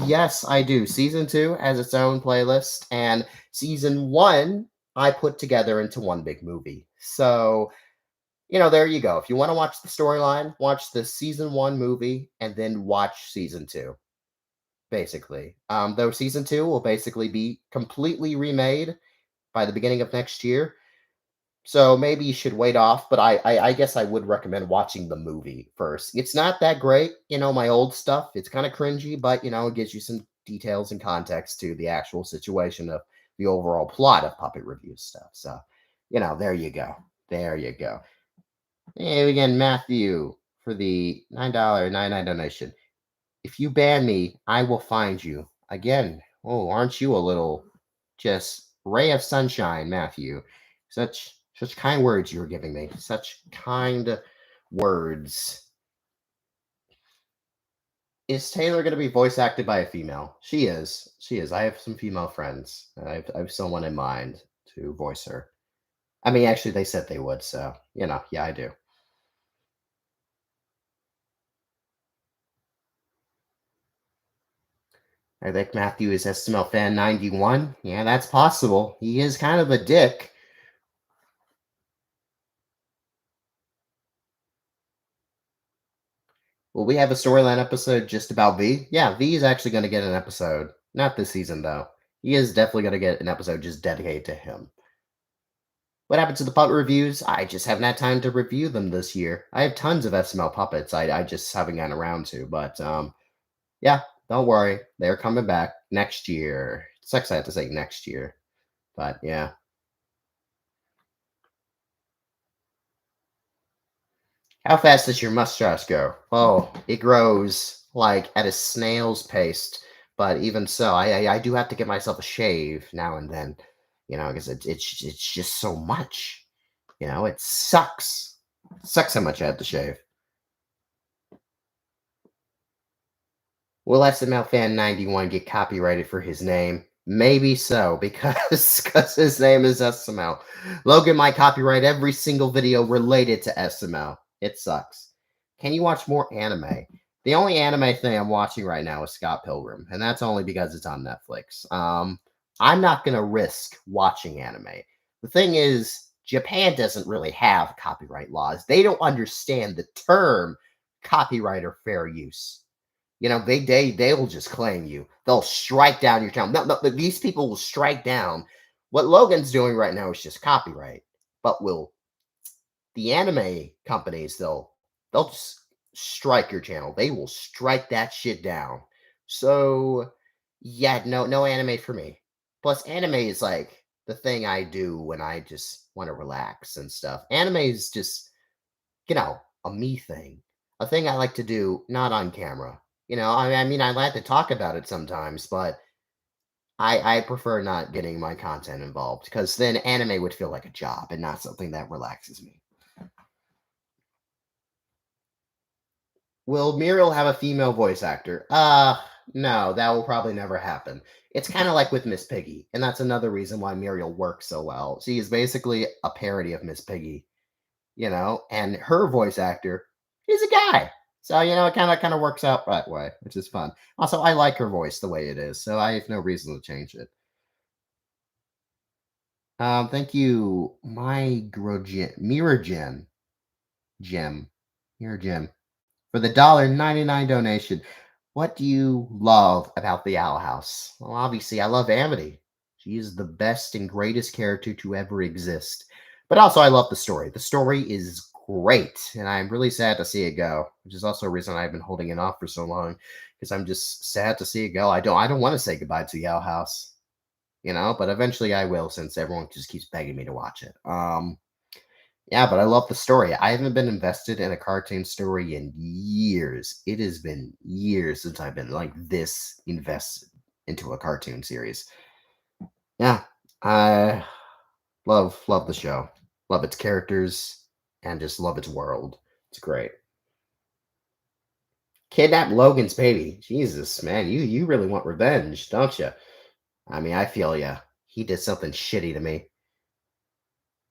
Yes, I do. Season 2 has its own playlist, and season 1 I put together into one big movie. So, there you go. If you want to watch the storyline, watch the season 1 movie and then watch season 2, basically. Though season 2 will basically be completely remade by the beginning of next year. So maybe you should wait off, but I guess I would recommend watching the movie first. It's not that great, my old stuff. It's kind of cringy, but it gives you some details and context to the actual situation of the overall plot of Puppet Review stuff. So, there you go. There you go. Hey, again, Matthew for the $9.99 donation. If you ban me, I will find you. Again, oh, aren't you a little just ray of sunshine, Matthew? Such kind words you were giving me. Such kind words. Is Taylor going to be voice acted by a female? She is. She is. I have some female friends. I have someone in mind to voice her. I mean, actually, they said they would. So, yeah, I do. I think Matthew is SML fan 91. Yeah, that's possible. He is kind of a dick. Will we have a storyline episode just about V? Yeah, V is actually going to get an episode. Not this season, though. He is definitely going to get an episode just dedicated to him. What happened to the puppet reviews? I just haven't had time to review them this year. I have tons of SML puppets. I just haven't gotten around to. But yeah, don't worry. They're coming back next year. It sucks I have to say next year. But yeah. How fast does your mustache go? Oh, it grows like at a snail's pace. But even so, I do have to give myself a shave now and then, because it's just so much. It sucks. It sucks how much I have to shave. Will SML Fan 91 get copyrighted for his name? Maybe so, because his name is SML. Logan might copyright every single video related to SML. It sucks. Can you watch more anime? The only anime thing I'm watching right now is Scott Pilgrim, and that's only because it's on Netflix. I'm not gonna risk watching anime. The thing is, Japan doesn't really have copyright laws. They don't understand the term copyright or fair use. They'll just claim you. They'll strike down your channel. No, these people will strike down. What Logan's doing right now is just copyright. But will the anime companies they'll just strike your channel. They will strike that shit down. So yeah, no anime for me. Plus anime is like the thing I do when I just want to relax and stuff. Anime is just, a me thing. A thing I like to do not on camera. I mean, I like to talk about it sometimes, but I prefer not getting my content involved because then anime would feel like a job and not something that relaxes me. Will Muriel have a female voice actor? No, that will probably never happen. It's kind of like with Miss Piggy, and that's another reason why Muriel works so well. She is basically a parody of Miss Piggy, and her voice actor is a guy. So, it kind of works out that way, which is fun. Also, I like her voice the way it is, so I have no reason to change it. Thank you, Mirror Gem, Mirror Gem, for the $1.99 donation. What do you love about the Owl House? Well, obviously, I love Amity. She is the best and greatest character to ever exist. But also, I love the story. The story is great, and I'm really sad to see it go, which is also a reason I've been holding it off for so long, because I'm just sad to see it go. I don't want to say goodbye to the Owl House, but eventually I will, since everyone just keeps begging me to watch it. Yeah, but I love the story. I haven't been invested in a cartoon story in years. It has been years since I've been like this invested into a cartoon series. Yeah, I love the show. Love its characters and just love its world. It's great. Kidnap Logan's baby. Jesus, man, you really want revenge, don't you? I mean, I feel ya. He did something shitty to me.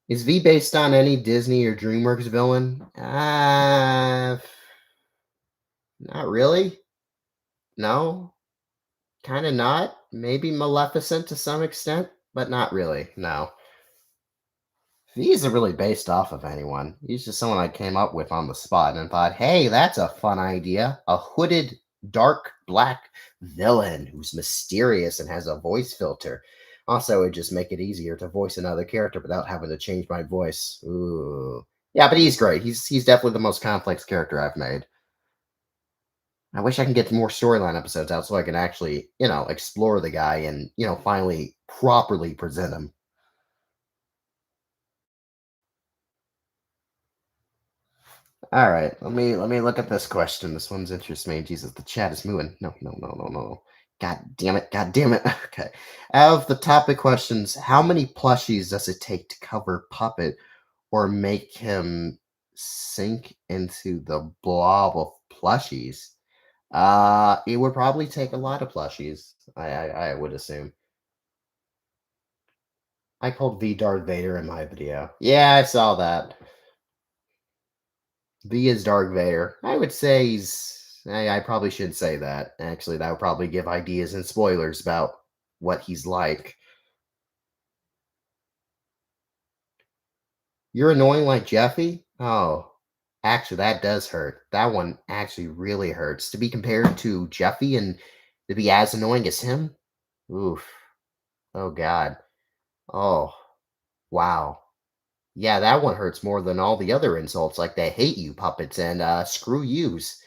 Is V based on any Disney or DreamWorks villain? Not really. No, kind of not. Maybe Maleficent to some extent, but not really. No. He isn't really based off of anyone. He's just someone I came up with on the spot and thought, hey, that's a fun idea. A hooded, dark black villain who's mysterious and has a voice filter. Also, it'd just make it easier to voice another character without having to change my voice. Ooh. Yeah, but he's great. He's definitely the most complex character I've made. I wish I can get more storyline episodes out so I can actually, explore the guy and, finally properly present him. All right, let me look at this question. This one's interesting me. Jesus, the chat is moving. No, no, no, no, no. God damn it! God damn it! Okay. Out of the topic questions, how many plushies does it take to cover Puppet or make him sink into the blob of plushies? It would probably take a lot of plushies. I would assume. I called V Darth Vader in my video. Yeah, I saw that. V is Darth Vader. I would say he's. I probably should say that. Actually, that would probably give ideas and spoilers about what he's like. You're annoying like Jeffy? Oh, actually, that does hurt. That one actually really hurts. To be compared to Jeffy and to be as annoying as him? Oof. Oh, God. Oh, wow. Yeah, that one hurts more than all the other insults, like they hate you puppets and screw yous.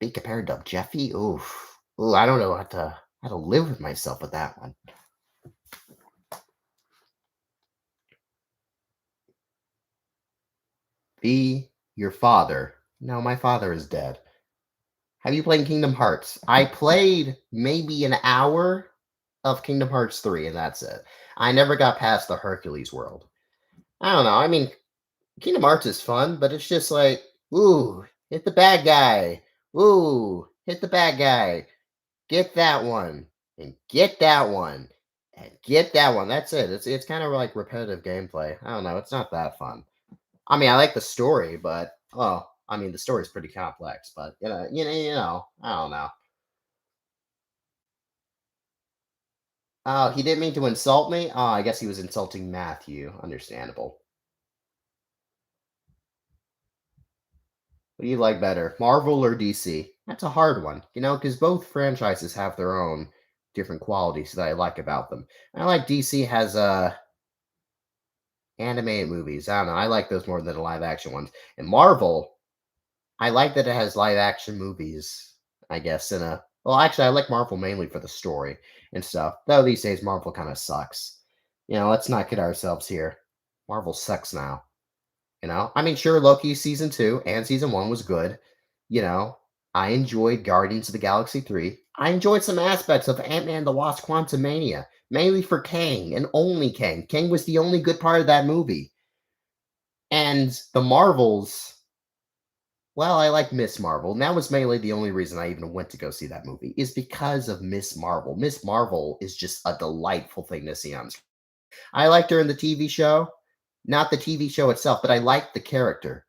Be compared to Jeffy? Oof. Ooh, I don't know how to live with myself with that one. Be your father. No, my father is dead. Have you played Kingdom Hearts? I played maybe an hour of Kingdom Hearts 3, and that's it. I never got past the Hercules world. I don't know. I mean, Kingdom Hearts is fun, but it's just like, ooh, hit the bad guy. Ooh, hit the bad guy. Get that one, and get that one, and get that one. That's it. It's kind of like repetitive gameplay. I don't know. It's not that fun. I mean, I like the story, but I mean, the story's pretty complex. But I don't know. Oh, he didn't mean to insult me. Oh, I guess he was insulting Matthew. Understandable. What do you like better, Marvel or DC? That's a hard one, because both franchises have their own different qualities that I like about them. I like DC has animated movies. I don't know. I like those more than the live action ones. And Marvel, I like that it has live action movies, I guess, well, actually, I like Marvel mainly for the story and stuff. Though these days, Marvel kind of sucks. Let's not kid ourselves here. Marvel sucks now. I mean, sure, Loki season 2 and season 1 was good. You know, I enjoyed Guardians of the Galaxy 3. I enjoyed some aspects of Ant-Man the Wasp Quantumania, mainly for Kang and only Kang. Kang was the only good part of that movie. And the Marvels, well, I like Miss Marvel. And that was mainly the only reason I even went to go see that movie, is because of Miss Marvel. Miss Marvel is just a delightful thing to see on screen. I liked her in the TV show, not the TV show itself, but I liked the character.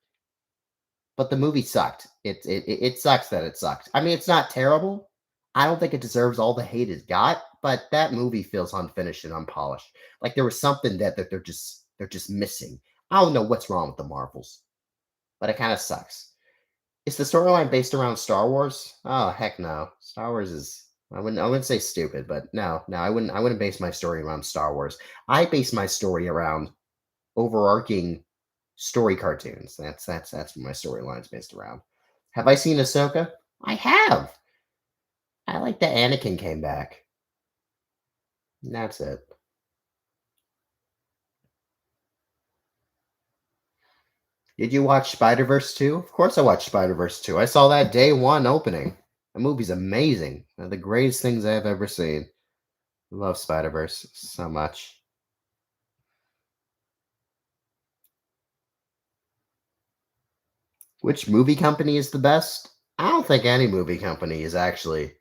But the movie sucked. It sucks that it sucked. I mean, it's not terrible. I don't think it deserves all the hate it got, but that movie feels unfinished and unpolished. Like there was something that they're just missing. I don't know what's wrong with the Marvels, but it kind of sucks. Is the storyline based around Star Wars? Oh heck no. Star Wars is I wouldn't say stupid, but no, I wouldn't base my story around Star Wars. I base my story around overarching story cartoons. That's what my storyline's based around. Have I seen Ahsoka? I have. I like that Anakin came back. And that's it. Did you watch Spider Verse 2? Of course I watched Spider Verse 2. I saw that day one opening. The movie's amazing. One of the greatest things I've ever seen. Love Spider Verse so much. Which movie company is the best? I don't think any movie company is actually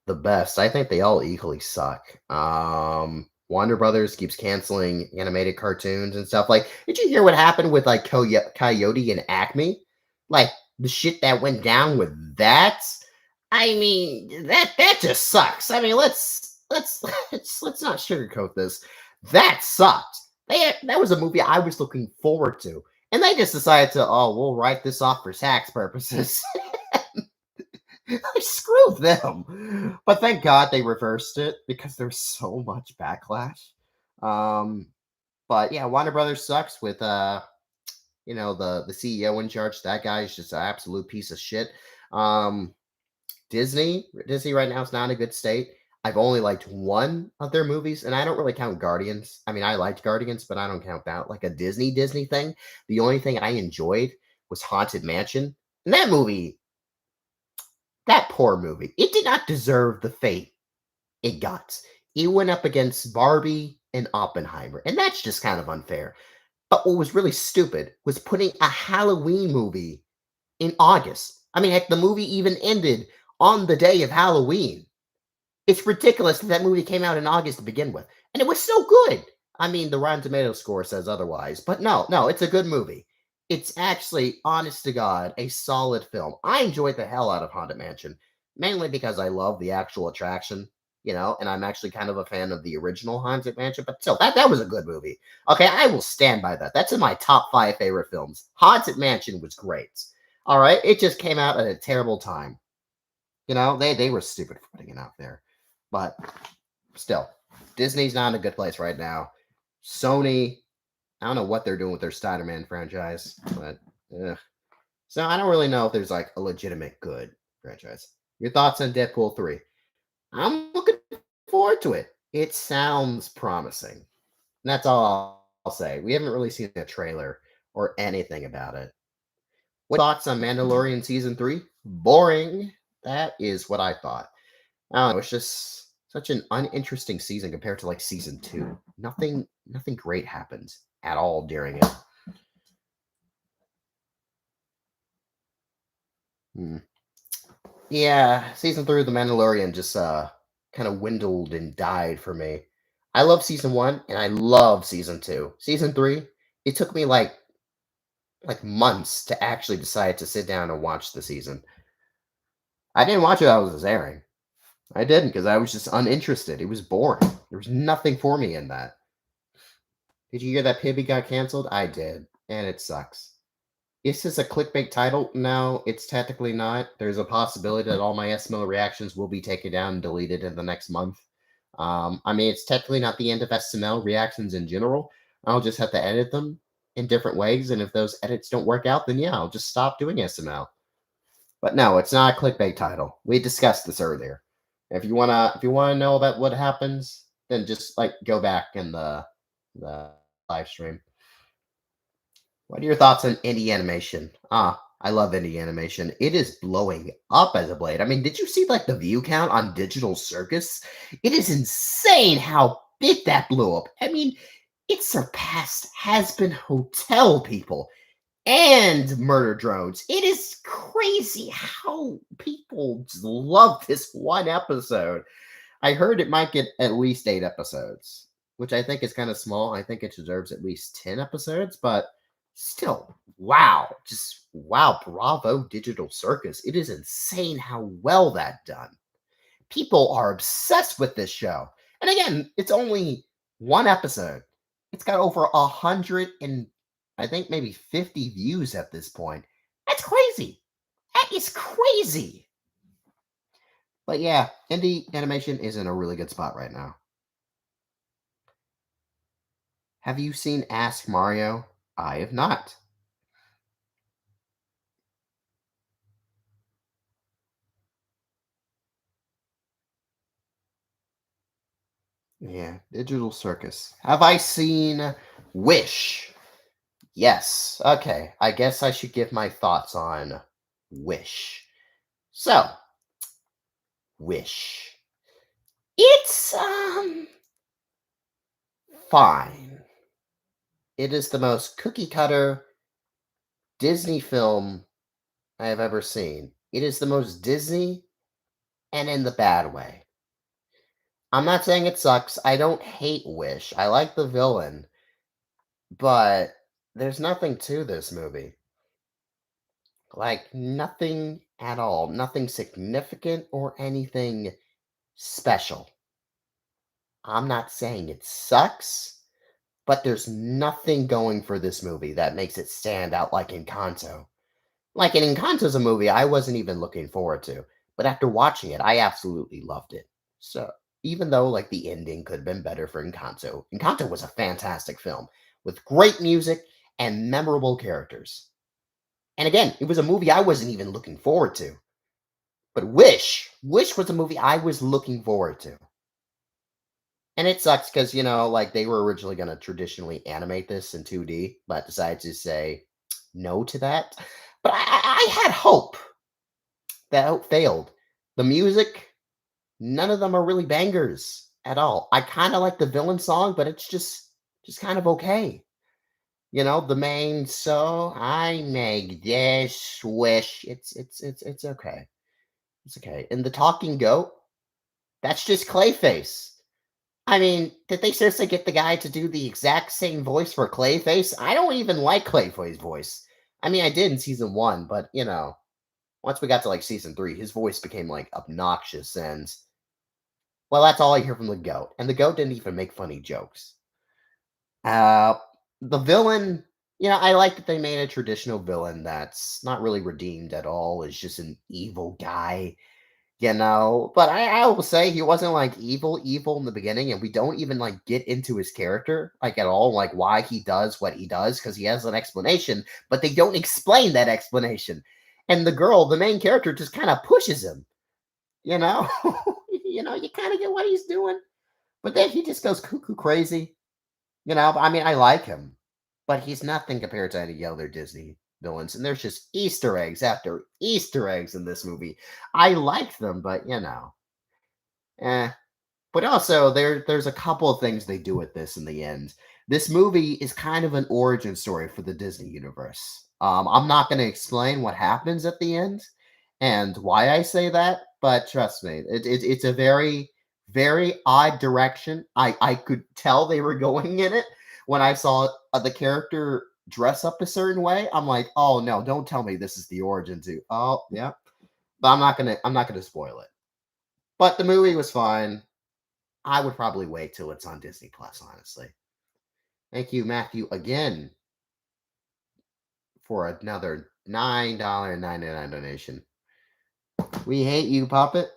the best. I think they all equally suck. Warner Brothers keeps canceling animated cartoons and stuff. Like, did you hear what happened with like Coyote and Acme? Like the shit that went down with that. I mean, that just sucks. I mean, let's not sugarcoat this. That sucked. That was a movie I was looking forward to, and they just decided to, oh, we'll write this off for tax purposes. Screw them. But thank God they reversed it because there's so much backlash. Um, but yeah, Warner Brothers sucks with the CEO in charge. That guy is just an absolute piece of shit. Um, Disney right now is not in a good state. I've only liked one of their movies, and I don't really count Guardians. I mean, I liked Guardians, but I don't count that like a Disney thing. The only thing I enjoyed was Haunted Mansion, and that poor movie, it did not deserve the fate it got. It went up against Barbie and Oppenheimer, and that's just kind of unfair. But what was really stupid was putting a Halloween movie in August. I mean, heck, the movie even ended on the day of Halloween. It's ridiculous that movie came out in August to begin with, and it was so good. I mean, the Rotten Tomatoes score says otherwise, but no, it's a good movie. It's actually, honest to God, a solid film. I enjoyed the hell out of Haunted Mansion, mainly because I love the actual attraction, and I'm actually kind of a fan of the original Haunted Mansion, but still, that was a good movie. Okay, I will stand by that. That's in my top 5 favorite films. Haunted Mansion was great. All right, it just came out at a terrible time. They were stupid for putting it out there. But still, Disney's not in a good place right now. Sony, I don't know what they're doing with their Spider-Man franchise, but ugh. So I don't really know if there's like a legitimate good franchise. Your thoughts on Deadpool 3? I'm looking forward to it. It sounds promising. And that's all I'll say. We haven't really seen a trailer or anything about it. What thoughts on Mandalorian season 3? Boring. That is what I thought. I don't know. It's just such an uninteresting season compared to like season 2. Nothing great happens at all during it. Hmm. Yeah, season 3 of The Mandalorian just kind of dwindled and died for me. I love season 1 and I love season 2. Season 3, it took me like months to actually decide to sit down and watch the season. I didn't watch it while it was airing. I didn't because I was just uninterested. It was boring. There was nothing for me in that. Did you hear that Pibby got canceled? I did, and it sucks. Is this a clickbait title? No, it's technically not. There's a possibility that all my SML reactions will be taken down and deleted in the next month. I mean, it's technically not the end of SML reactions in general. I'll just have to edit them in different ways, and if those edits don't work out, then yeah, I'll just stop doing SML. But no, it's not a clickbait title. We discussed this earlier. If you wanna know about what happens, then just like go back in the live stream. What are your thoughts on indie animation? I love indie animation. It is blowing up as of late. I mean, did you see like the view count on Digital Circus? It is insane how big that blew up. I mean, it surpassed Has Been Hotel, people, and Murder Drones. It is crazy how people just love this one episode. I heard it might get at least 8 episodes, which I think is kind of small. I think it deserves at least 10 episodes, but still, wow. Just wow. Bravo, Digital Circus. It is insane how well that done. People are obsessed with this show. And again, it's only one episode. It's got over 100 and I think maybe 50 views at this point. That's crazy. That is crazy. But yeah, indie animation is in a really good spot right now. Have you seen Ask Mario? I have not. Yeah, Digital Circus. Have I seen Wish? Yes. Okay. I guess I should give my thoughts on Wish. So, Wish. It's fine. It is the most cookie cutter Disney film I have ever seen. It is the most Disney, and in the bad way. I'm not saying it sucks. I don't hate Wish. I like the villain, but there's nothing to this movie. Like, nothing at all. Nothing significant or anything special. I'm not saying it sucks, but there's nothing going for this movie that makes it stand out like Encanto. Like, in Encanto's a movie I wasn't even looking forward to, but after watching it, I absolutely loved it. So, even though, like, the ending could have been better for Encanto, Encanto was a fantastic film with great music and memorable characters. And again, it was a movie I wasn't even looking forward to. But Wish was a movie I was looking forward to. And it sucks because, like they were originally going to traditionally animate this in 2D, but decided to say no to that. But I had hope. That hope failed. The music, none of them are really bangers at all. I kind of like the villain song, but it's just kind of okay. The main so I make this wish. It's okay. It's okay. And the talking goat, that's just Clayface. I mean, did they seriously get the guy to do the exact same voice for Clayface? I don't even like Clayface's voice. I mean, I did in season one, but once we got to like season three, his voice became like obnoxious, and well, that's all I hear from the goat. And the goat didn't even make funny jokes. Uh, the villain, I like that they made a traditional villain that's not really redeemed at all. Is just an evil guy. But I will say he wasn't like evil in the beginning, and we don't even like get into his character like at all, like why he does what he does, because he has an explanation, but they don't explain that explanation. And the girl, the main character, just kind of pushes him, you know? You kind of get what he's doing, but then he just goes cuckoo crazy, I mean, I like him, but he's nothing compared to any other Disney villains. And there's just Easter eggs after Easter eggs in this movie. I like them, but eh. But also, there's a couple of things they do with this in the end. This movie is kind of an origin story for the Disney universe. I'm not going to explain what happens at the end and why I say that, but trust me, it's a very, very odd direction. I could tell they were going in it when I saw the character dress up a certain way. I'm like, oh no, don't tell me this is the origin to. Oh yeah, but I'm not gonna spoil it. But the movie was fine. I would probably wait till it's on Disney Plus, honestly. Thank you, Matthew, again for another $9.99 donation. We hate you, Puppet.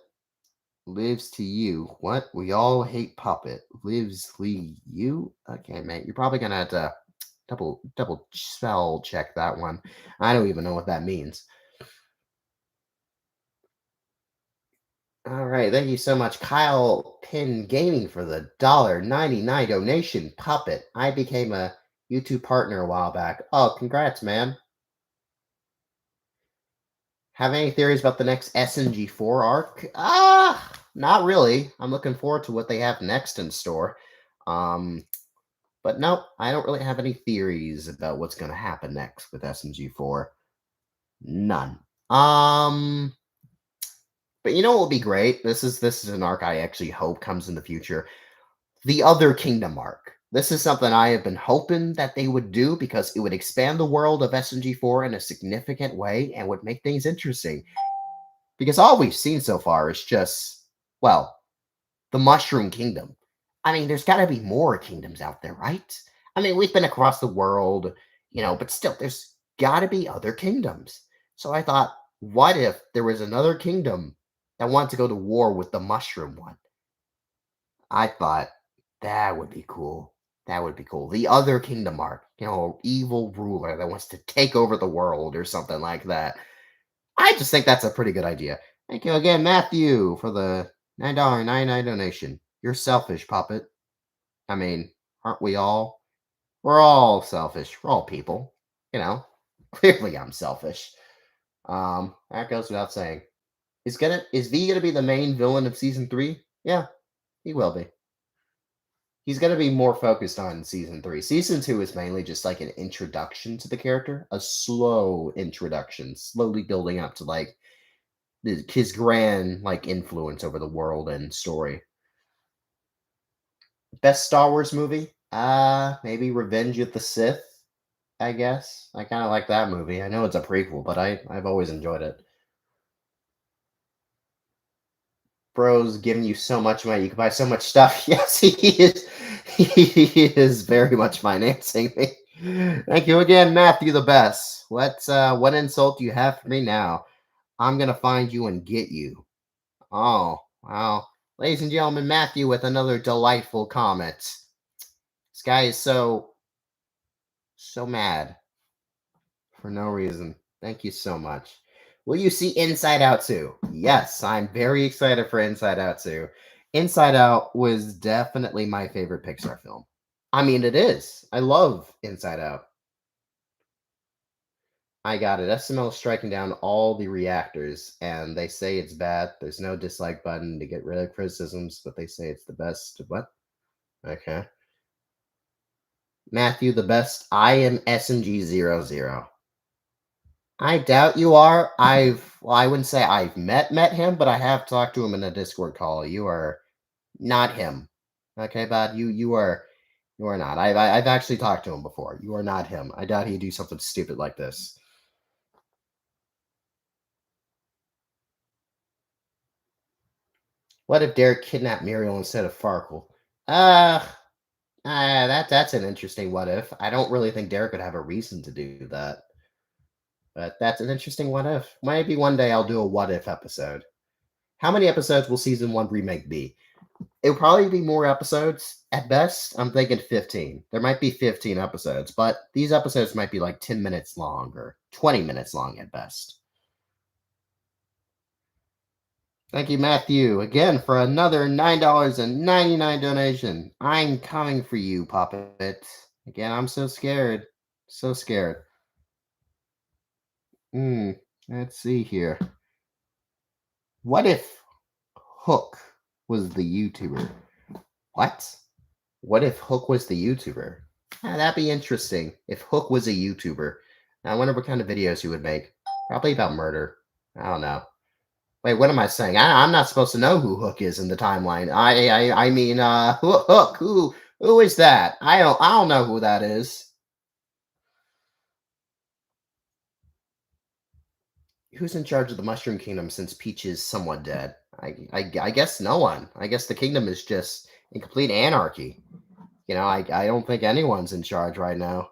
Lives to you. What? We all hate Puppet. Lives you? Okay, mate. You're probably gonna have to double spell check that one. I don't even know what that means. All right, thank you so much, Kyle Pin Gaming, for the $1.99 donation. Puppet. I became a YouTube partner a while back. Oh, congrats, man. Have any theories about the next SMG4 arc? Not really. I'm looking forward to what they have next in store. Um, but no, I don't really have any theories about what's going to happen next with SMG4. None. But you know what would be great? This is an arc I actually hope comes in the future. The Other Kingdom arc. This is something I have been hoping that they would do because it would expand the world of SMG4 in a significant way and would make things interesting. Because all we've seen so far is just, well, the Mushroom Kingdom. I mean, there's got to be more kingdoms out there, right? I mean, we've been across the world, but still, there's got to be other kingdoms. So I thought, what if there was another kingdom that wanted to go to war with the Mushroom one? I thought that would be cool. That would be cool. The Other Kingdom arc, evil ruler that wants to take over the world or something like that. I just think that's a pretty good idea. Thank you again, Matthew, for the $9.99 donation. You're selfish, Puppet. I mean, aren't we all? We're all selfish. We're all people. Clearly I'm selfish. That goes without saying. Is V gonna be the main villain of season 3? Yeah, he will be. He's going to be more focused on season 3. Season 2 is mainly just like an introduction to the character, a slow introduction, slowly building up to like his grand like influence over the world and story. Best Star Wars movie? Maybe Revenge of the Sith, I guess. I kind of like that movie. I know it's a prequel, but I've always enjoyed it. Bro's giving you so much money. You can buy so much stuff. Yes, he is. He is very much financing me. Thank you again, Matthew the best. What insult do you have for me now? I'm gonna find you and get you. Oh, wow. Ladies and gentlemen, Matthew with another delightful comment. This guy is so mad for no reason. Thank you so much. Will you see Inside Out 2? Yes, I'm very excited for Inside Out 2. Inside Out was definitely my favorite Pixar film. I mean, it is. I love Inside Out. I got it. SML striking down all the reactors, and they say it's bad. There's no dislike button to get rid of criticisms, but they say it's the best. What? Okay. Matthew, the best. I am SMG00. I doubt you are. I wouldn't say I've met him, but I have talked to him in a Discord call. You are not him. Okay, bud. You are not. I've actually talked to him before. You are not him. I doubt he'd do something stupid like this. What if Derek kidnapped Muriel instead of Farkle? That's an interesting what if. I don't really think Derek would have a reason to do that. But that's an interesting what if. Maybe one day I'll do a what if episode. How many episodes will season 1 remake be? It'll probably be more episodes. At best, I'm thinking 15. There might be 15 episodes, but these episodes might be like 10 minutes long or 20 minutes long at best. Thank you, Matthew, again for another $9.99 donation. I'm coming for you, Puppet. Again, I'm so scared. So scared. Let's see here. What if Hook was the YouTuber? What? What if Hook was the YouTuber? That'd be interesting. If Hook was a YouTuber. I wonder what kind of videos he would make. Probably about murder. I don't know. Wait, what am I saying? I'm not supposed to know who Hook is in the timeline. I mean, Hook. Who is that? I don't know who that is. Who's in charge of the Mushroom Kingdom since Peach is somewhat dead? I guess no one. I guess the kingdom is just in complete anarchy. You know, I don't think anyone's in charge right now.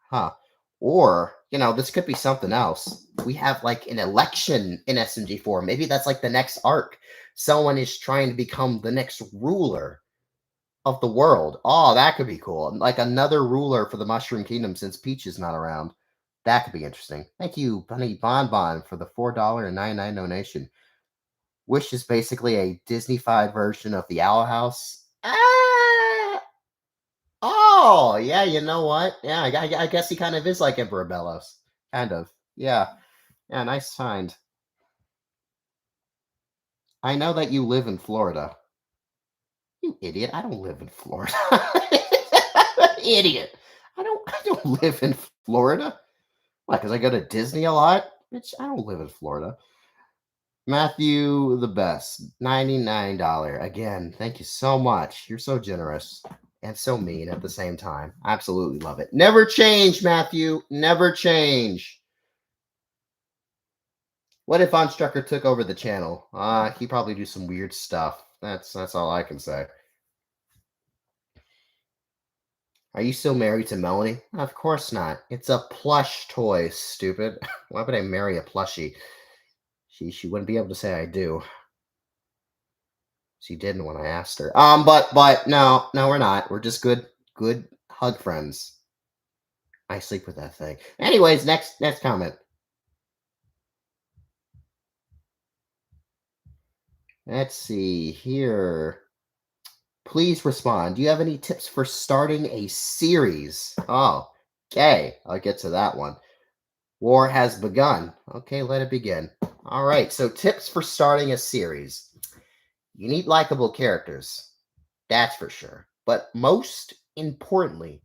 Huh. Or, this could be something else. We have like an election in SMG4. Maybe that's like the next arc. Someone is trying to become the next ruler of the world. Oh, that could be cool. Like another ruler for the Mushroom Kingdom since Peach is not around. That could be interesting. Thank you, Bunny Bonbon, for the $4.99 donation. Wish is basically a Disney-fied version of the Owl House. Oh, yeah, you know what? Yeah, I guess he kind of is like Emperor Bellows. Kind of. Yeah. Yeah, nice find. I know that you live in Florida. You idiot. I don't live in Florida. Idiot. I don't live in Florida. Why, because I go to Disney a lot? Bitch, I don't live in Florida. Matthew the best. $99. Again, thank you so much. You're so generous and so mean at the same time. Absolutely love it. Never change, Matthew. Never change. What if Unstrucker took over the channel? He'd probably do some weird stuff. That's all I can say. Are you still married to Melanie? Of course not. It's a plush toy, stupid. Why would I marry a plushie? She wouldn't be able to say I do. She didn't when I asked her. But no, we're not. We're just good hug friends. I sleep with that thing. Anyways, next comment. Let's see here. Please respond. Do you have any tips for starting a series? Oh, okay. I'll get to that one. War has begun. Okay, let it begin. All right. So tips for starting a series. You need likable characters. That's for sure. But most importantly,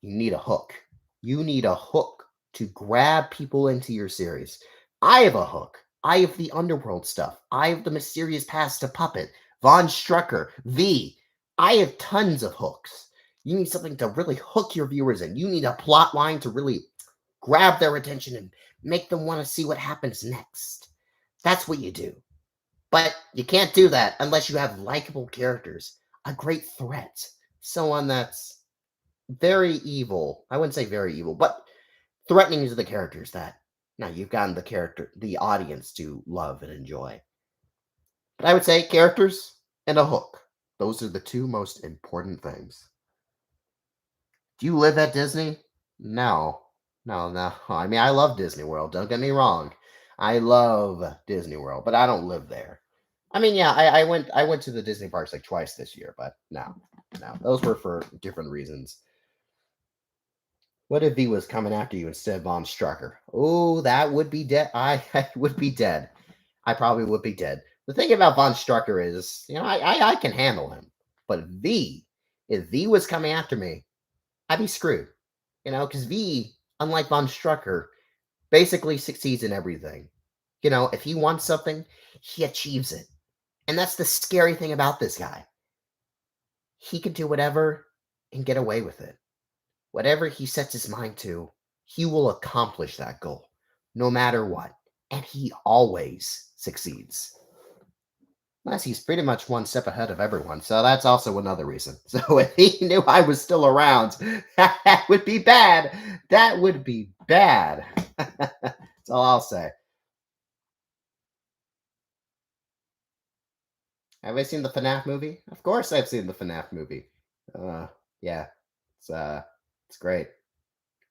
you need a hook. You need a hook to grab people into your series. I have a hook. I have the underworld stuff. I have the mysterious past to Puppet, Von Strucker, V. I have tons of hooks. You need something to really hook your viewers in. You need a plot line to really grab their attention and make them want to see what happens next. That's what you do. But you can't do that unless you have likable characters, a great threat, someone that's very evil. I wouldn't say very evil, but threatening to the characters that now you've gotten the audience to love and enjoy. But I would say characters and a hook. Those are the two most important things. Do you live at Disney? No. No, no. I mean, I love Disney World. Don't get me wrong. I love Disney World, but I don't live there. I mean, yeah, I went to the Disney parks like twice this year, but no. No. Those were for different reasons. What if he was coming after you instead of Von Strucker? Oh, that would be dead. I would be dead. I probably would be dead. The thing about Von Strucker is, I can handle him. But V, if V was coming after me, I'd be screwed. Because V, unlike Von Strucker, basically succeeds in everything. If he wants something, he achieves it. And that's the scary thing about this guy. He can do whatever and get away with it. Whatever he sets his mind to, he will accomplish that goal, no matter what. And he always succeeds. Plus, he's pretty much one step ahead of everyone, so that's also another reason. So if he knew I was still around, that would be bad. That would be bad. That's all I'll say. Have I seen the FNAF movie? Of course I've seen the FNAF movie. Yeah. It's great.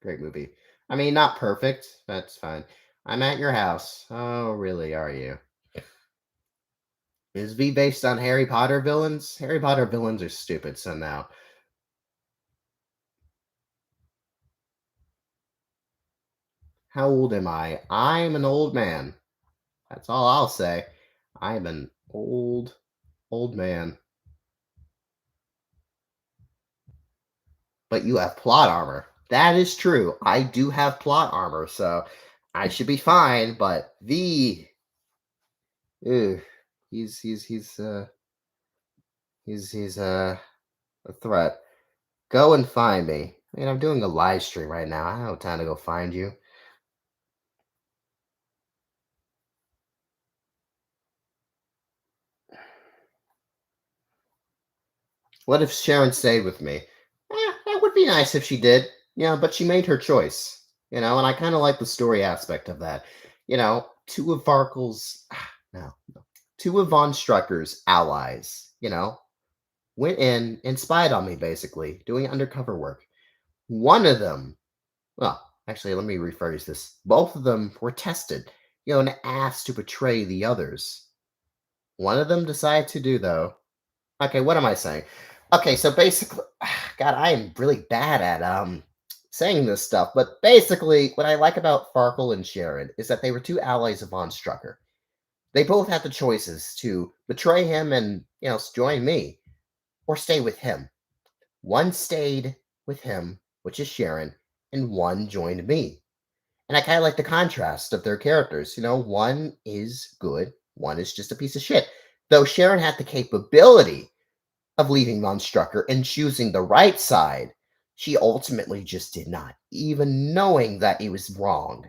Great movie. I mean, not perfect. That's fine. I'm at your house. Oh, really, are you? Is V based on Harry Potter villains? Harry Potter villains are stupid, so now. How old am I? I'm an old man. That's all I'll say. I'm an old man. But you have plot armor. That is true. I do have plot armor, so I should be fine. But V, ew, he's a threat. Go and find me. I mean, I'm doing a live stream right now. I don't have time to go find you. What if Sharon stayed with me? That would be nice if she did. But she made her choice. And I kind of like the story aspect of that. Two of Farkle's, no, no, two of Von Strucker's allies, went in and spied on me, basically, doing undercover work. One of them, well, actually, let me rephrase this. Both of them were tested, and asked to betray the others. One of them decided to do, though. Okay, what am I saying? Okay, so basically, God, I am really bad at saying this stuff, but basically, what I like about Farkle and Sharon is that they were two allies of Von Strucker. They both had the choices to betray him and join me, or stay with him. One stayed with him, which is Sharon, and one joined me. And I kind of like the contrast of their characters. One is good, one is just a piece of shit. Though Sharon had the capability of leaving Von Strucker and choosing the right side, she ultimately just did not, even knowing that it was wrong.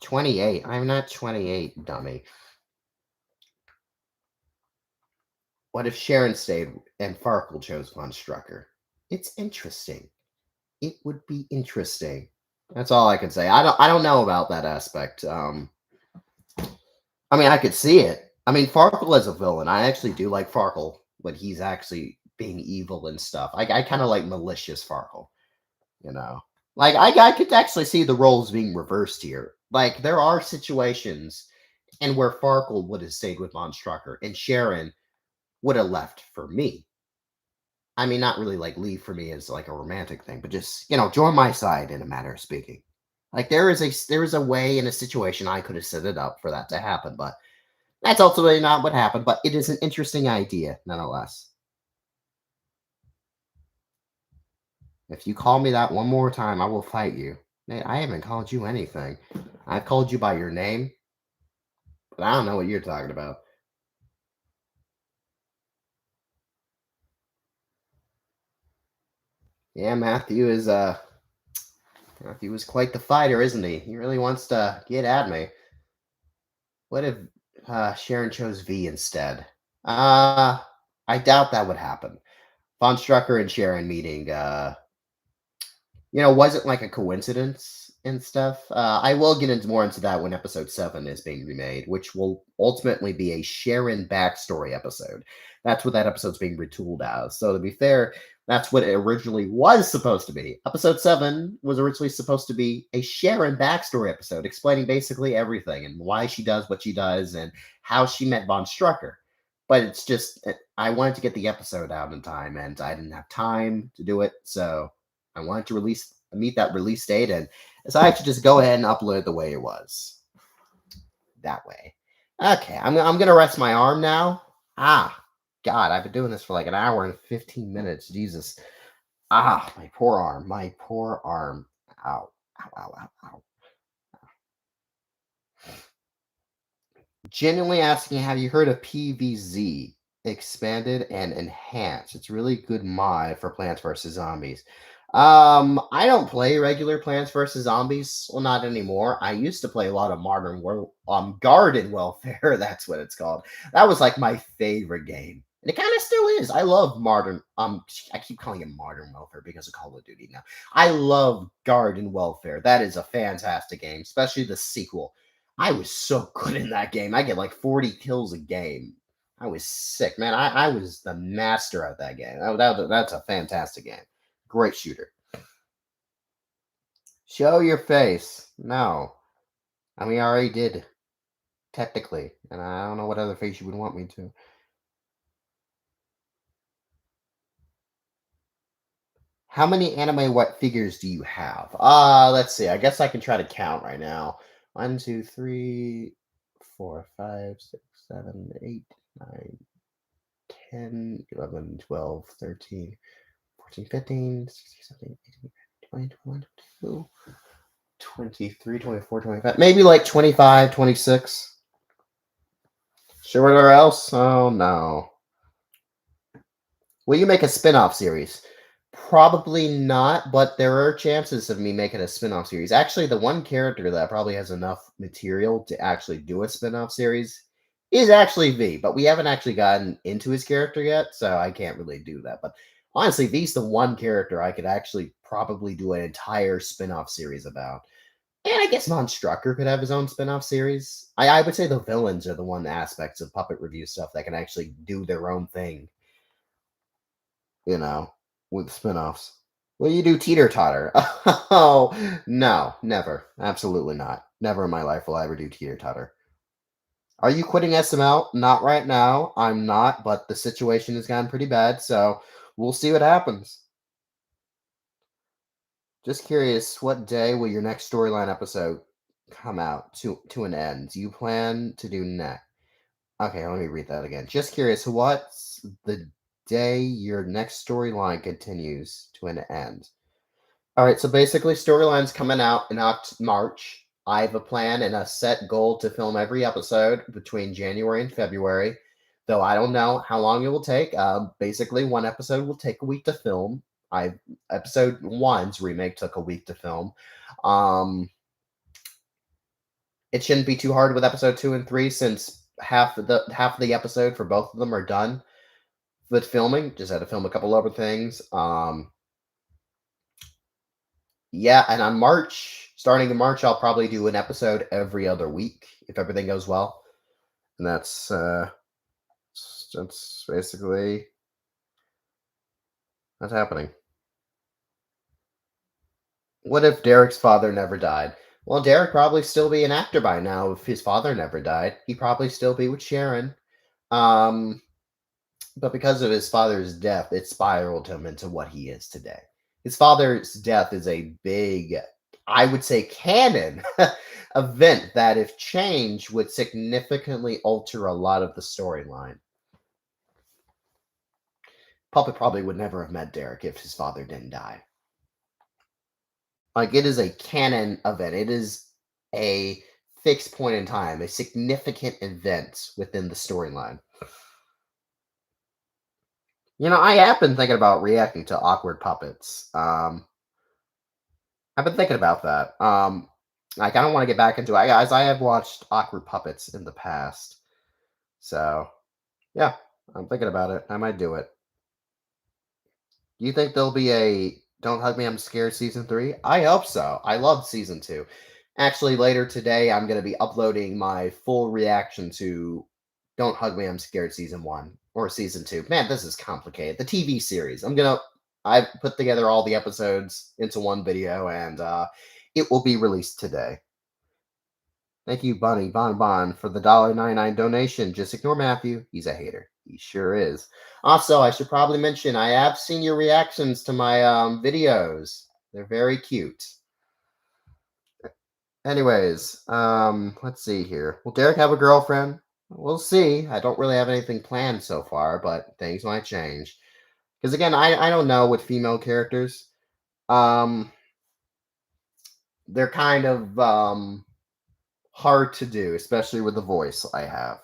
28. I'm not 28, dummy. What if Sharon stayed and Farkle chose Von Strucker? It's interesting. It would be interesting. That's all I can say. I don't know about that aspect. I mean, I could see it. I mean, Farkle as a villain, I actually do like Farkle when he's actually being evil and stuff. I kind of like malicious Farkle, you know. Like I could actually see the roles being reversed here. Like there are situations and where Farkle would have stayed with Von Strucker and Sharon would have left for me. I mean, not really like leave for me as like a romantic thing, but just join my side in a matter of speaking. Like there is a way in a situation I could have set it up for that to happen, but That's ultimately not what happened, but it is an interesting idea nonetheless. If you call me that one more time, I will fight you. Man, I haven't called you anything. I've called you by your name, but I don't know what you're talking about. Yeah, Matthew is quite the fighter, isn't he? He really wants to get at me. What if Sharon chose V instead? Uh I doubt that would happen. Von Strucker and Sharon meeting wasn't like a coincidence and stuff. I will get into more into that when episode 7 is being remade, which will ultimately be a Sharon backstory episode. That's what that episode's being retooled as. So to be fair, that's what it originally was supposed to be. Episode 7 was originally supposed to be a Sharon backstory episode, explaining basically everything and why she does what she does and how she met Von Strucker. But it's just I wanted to get the episode out in time, and I didn't have time to do it, so I wanted to meet that release date, and decided to just go ahead and upload it the way it was. That way. Okay, I'm gonna rest my arm now. God, I've been doing this for like an hour and 15 minutes. Jesus. My poor arm. My poor arm. Ow. Ow, ow, ow, ow. Genuinely asking, have you heard of PVZ? Expanded and enhanced. It's really good mod for Plants vs. Zombies. I don't play regular Plants vs. Zombies. Well, not anymore. I used to play a lot of Garden Welfare. That's what it's called. That was like my favorite game. And it kind of still is. I love I keep calling it Modern Welfare because of Call of Duty now. I love Garden Welfare. That is a fantastic game, especially the sequel. I was so good in that game. I get like 40 kills a game. I was sick, man. I was the master at that game. That's a fantastic game. Great shooter. Show your face. No. I mean, I already did, technically. And I don't know what other face you would want me to. How many anime what figures do you have? Let's see. I guess I can try to count right now. 1, 2, 3, 4, 5, 6, 7, 8, 9, 10, 11, 12, 13, 14, 15, 16, 17, 18, 20, 21, 22, 23, 24, 25. Maybe like 25, 26. Sure, or else? Oh, no. Will you make a spin-off series? Probably not, but there are chances of me making a spin-off series. Actually, the one character that probably has enough material to actually do a spin-off series is actually V, but we haven't actually gotten into his character yet, so I can't really do that. But honestly, V's the one character I could actually probably do an entire spin-off series about. And I guess Von Strucker could have his own spin-off series. I would say the villains are the one aspects of puppet review stuff that can actually do their own thing, you know, with spin-offs. Will you do teeter totter? Oh no, never. Absolutely not. Never in my life will I ever do teeter totter. Are you quitting SML? Not right now. I'm not, but the situation has gotten pretty bad, so we'll see what happens. Just curious, what day will your next storyline episode come out to an end? Do you plan to do next? Okay, let me read that again. Just curious, what's the day your next storyline continues to an end? All right, so basically, storyline's coming out in March. I have a plan and a set goal to film every episode between January and February, though I don't know how long it will take. Basically, one episode will take a week to film. I Episode one's remake took a week to film. Um, it shouldn't be too hard with episode 2 and 3 since half of the episode for both of them are done with filming. Just had to film a couple other things. Yeah, and starting in March, I'll probably do an episode every other week if everything goes well. And that's basically that's happening. What if Derek's father never died? Well, Derek probably still be an actor by now if his father never died. He'd probably still be with Sharon. Um, but because of his father's death, it spiraled him into what he is today. His father's death is a big I would say, canon event that, if changed, would significantly alter a lot of the storyline. Puppet probably would never have met Derek if his father didn't die. Like, it is a canon event. It is a fixed point in time, a significant event within the storyline. I have been thinking about reacting to awkward puppets. I've been thinking about that. Like, I don't want to get back into it, as I have watched awkward puppets in the past. So, yeah, I'm thinking about it. I might do it. Do you think there'll be a Don't Hug Me, I'm Scared season 3? I hope so. I love season 2. Actually, later today, I'm going to be uploading my full reaction to Don't Hug Me, I'm Scared season 1 or season 2. Man, this is complicated. The TV series. I put together all the episodes into one video, and it will be released today. Thank you, Bunny Bon, for the $1.99 donation. Just ignore Matthew. He's a hater. He sure is. Also, I should probably mention, I have seen your reactions to my videos. They're very cute. Anyways, let's see here. Will Derek have a girlfriend? We'll see. I don't really have anything planned so far, but things might change. Because again, I don't know with female characters. They're kind of hard to do, especially with the voice I have.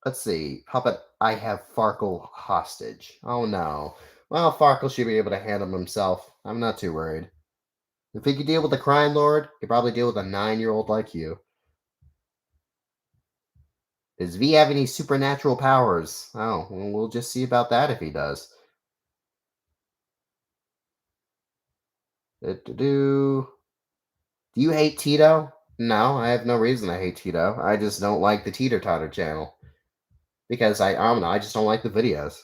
Let's see. Puppet, I have Farkle hostage. Oh no. Well, Farkle should be able to handle himself. I'm not too worried. If he could deal with the crime lord, he'd probably deal with a 9-year-old like you. Does V have any supernatural powers? Oh, well, we'll just see about that if he does. Do you hate Tito? No, I have no reason to hate Tito. I just don't like the Teeter Totter channel. Because I don't know, I just don't like the videos.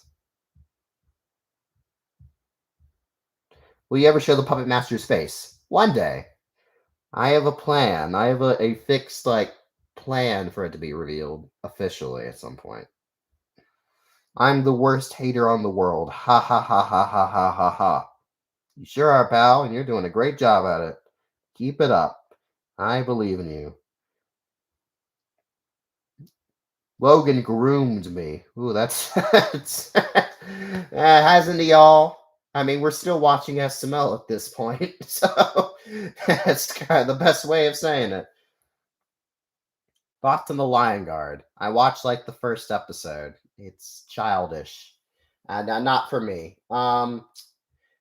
Will you ever show the Puppet Master's face? One day. I have a plan. I have a fixed, plan for it to be revealed officially at some point. I'm the worst hater on the world. Ha ha ha ha ha ha ha ha. You sure are, pal, and you're doing a great job at it. Keep it up. I believe in you. Logan groomed me. Ooh, that's hasn't he all? I mean, we're still watching SML at this point, so that's kind of the best way of saying it. Thoughts on the Lion Guard. I watched the first episode. It's childish, and not for me. Though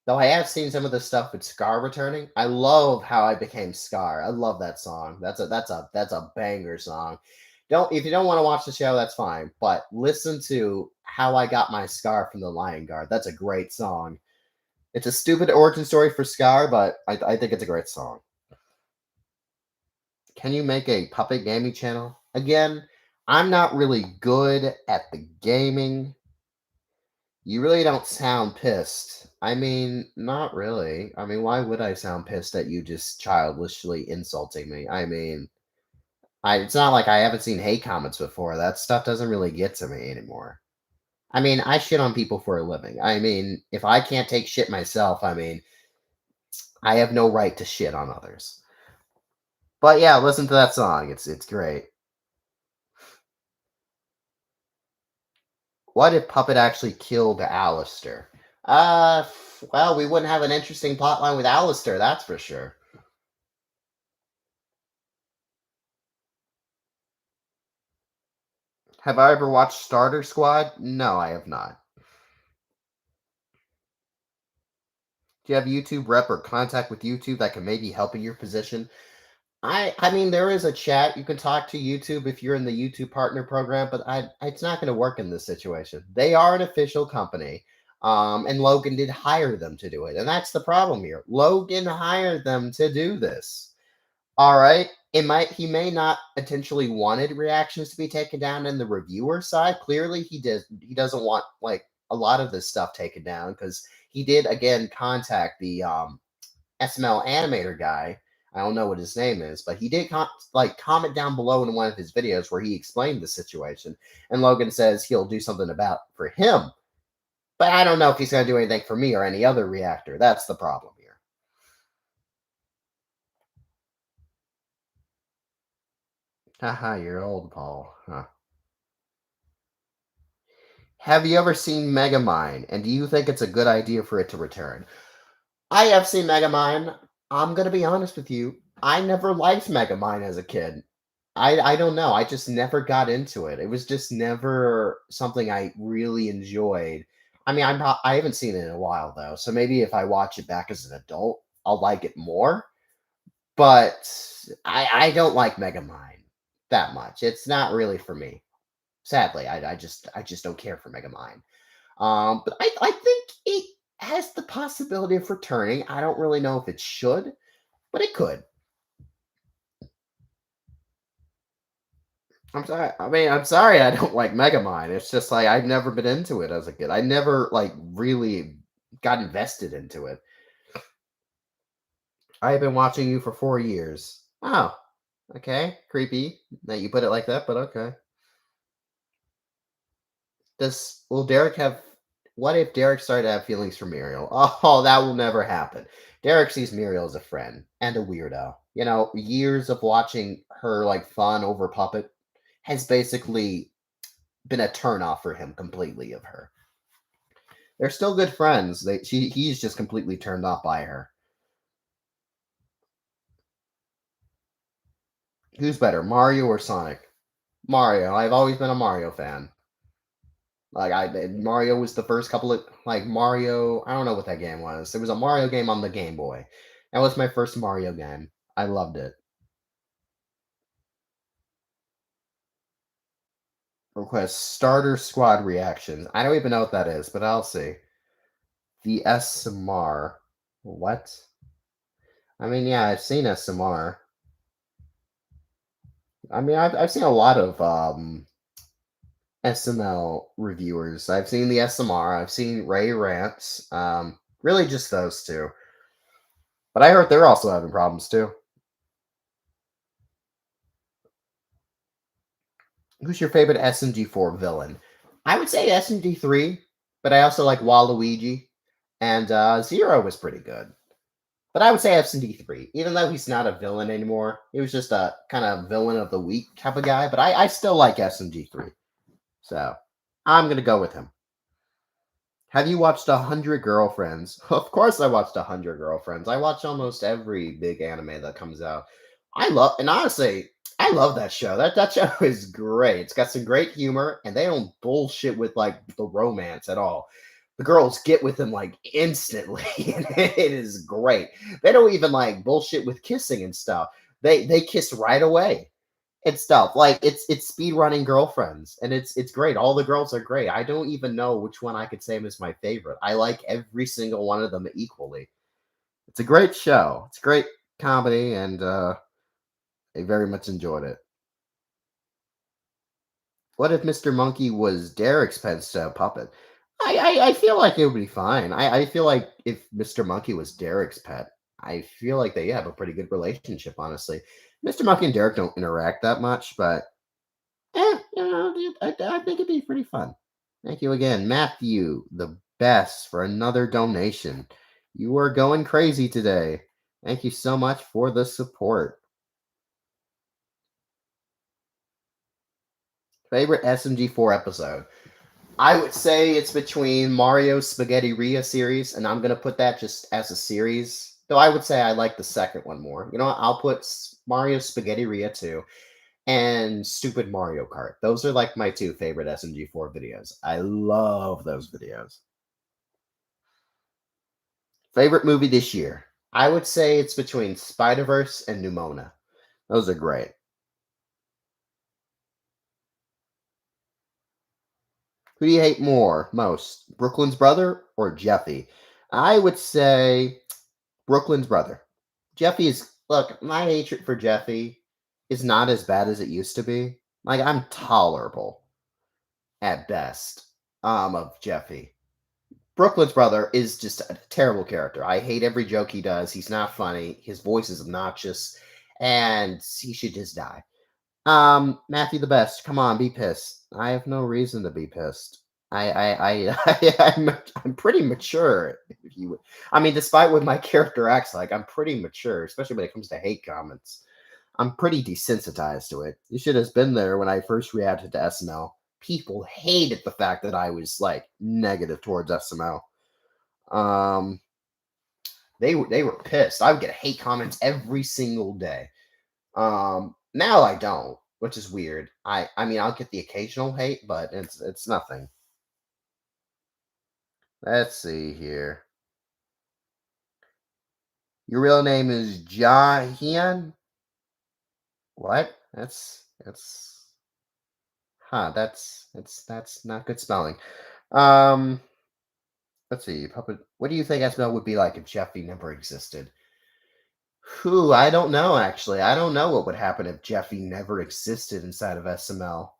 I have seen some of the stuff with Scar returning. I love how I became Scar. I love that song. That's a banger song. If you don't want to watch the show, that's fine. But listen to How I Got My Scar from the Lion Guard. That's a great song. It's a stupid origin story for Scar, but I think it's a great song. Can you make a puppet gaming channel? Again, I'm not really good at the gaming. You really don't sound pissed. I mean, not really. I mean, why would I sound pissed at you just childishly insulting me? I mean, it's not like I haven't seen hate comments before. That stuff doesn't really get to me anymore. I mean, I shit on people for a living. I mean, if I can't take shit myself, I mean, I have no right to shit on others. But yeah, listen to that song. It's great. What if Puppet actually killed Alistair? Well, we wouldn't have an interesting plotline with Alistair, that's for sure. Have I ever watched Starter Squad? No, I have not. Do you have YouTube rep or contact with YouTube that can maybe help in your position? I mean, there is a chat. You can talk to YouTube if you're in the YouTube partner program, but it's not going to work in this situation. They are an official company, and Logan did hire them to do it, and that's the problem here. Logan hired them to do this. All right, he may not potentially wanted reactions to be taken down in the reviewer side. Clearly, he doesn't want a lot of this stuff taken down because he did again contact the SML animator guy. I don't know what his name is, but he did comment down below in one of his videos where he explained the situation, and Logan says he'll do something about for him. But I don't know if he's going to do anything for me or any other reactor. That's the problem here. Haha, you're old, Paul. Huh. Have you ever seen Megamind? And do you think it's a good idea for it to return? I have seen Megamind. I'm gonna be honest with you. I never liked Megamind as a kid. I don't know. I just never got into it. It was just never something I really enjoyed. I mean, I haven't seen it in a while though, so maybe if I watch it back as an adult, I'll like it more. But I don't like Megamind that much. It's not really for me. Sadly, I just don't care for Megamind. But I think it has the possibility of returning. I don't really know if it should, but it could. I'm sorry. I mean, I'm sorry I don't like Megamind. It's just like I've never been into it as a kid. I never like really got invested into it. I have been watching you for 4 years. Oh, okay. Creepy that you put it like that, but okay. Does will Derek have what if Derek started to have feelings for Muriel? Oh, that will never happen. Derek sees Muriel as a friend and a weirdo. You know, years of watching her like fun over Puppet has basically been a turn off for him completely of her. They're still good friends. He's just completely turned off by her. Who's better, Mario or Sonic? Mario. I've always been a Mario fan. Like Mario was the first couple of like Mario. I don't know what that game was. It was a Mario game on the Game Boy. That was my first Mario game. I loved it. Request starter squad reactions. I don't even know what that is, but I'll see. The SMR. What? I mean, yeah, I've seen SMR. I mean, I've seen a lot of SML reviewers. I've seen the SMR. I've seen Ray Rants. Really just those two. But I heard they're also having problems too. Who's your favorite SMG4 villain? I would say SMG3, but I also like Waluigi, and Zero was pretty good. But I would say SMG3, even though he's not a villain anymore. He was just a kind of villain of the week type of guy, but I still like SMG3. So I'm going to go with him. Have you watched 100 Girlfriends? Of course, I watched 100 Girlfriends. I watch almost every big anime that comes out. I love, and honestly, I love that show. That show is great. It's got some great humor, and they don't bullshit with like the romance at all. The girls get with him like instantly, and it is great. They don't even like bullshit with kissing and stuff. They kiss right away and stuff. Like it's speed running girlfriends, and it's great. All the girls are great. I don't even know which one I could say is my favorite. I like every single one of them equally. It's a great show. It's great comedy, and I very much enjoyed it. What if Mr. Monkey was Derek's pet instead of puppet? I feel like it would be fine. I feel like if Mr. Monkey was Derek's pet, I feel like they have a pretty good relationship, honestly. Mr. Monkey and Derek don't interact that much, but I think it'd be pretty fun. Thank you again, Matthew, the best, for another donation. You are going crazy today. Thank you so much for the support. Favorite SMG4 episode? I would say it's between Mario Spaghetti Ria series, and I'm gonna put that just as a series. Though I would say I like the second one more. You know what? I'll put Mario Spaghetti Ria 2 and Stupid Mario Kart. Those are like my two favorite SMG4 videos. I love those videos. Favorite movie this year? I would say it's between Spider Verse and Numona. Those are great. Who do you hate most? Brooklyn's brother or Jeffy? I would say Brooklyn's brother. Jeffy is look, my hatred for Jeffy is not as bad as it used to be. Like I'm tolerable at best of Jeffy. Brooklyn's brother is just a terrible character. I hate every joke he does. He's not funny. His voice is obnoxious, and he should just die. Matthew the best. Come on, be pissed. I have no reason to be pissed. I'm pretty mature. If you would, I mean, despite what my character acts like, I'm pretty mature, especially when it comes to hate comments. I'm pretty desensitized to it. You should have been there when I first reacted to SML. People hated the fact that I was like negative towards SML. Um, they were pissed. I would get hate comments every single day. Now I don't, which is weird. I mean, I'll get the occasional hate, but it's nothing. Let's see here. Your real name is Jahian? What? That's that's not good spelling. Um, let's see, puppet. What do you think SML would be like if Jeffy never existed? Who? I don't know actually. I don't know what would happen if Jeffy never existed inside of SML.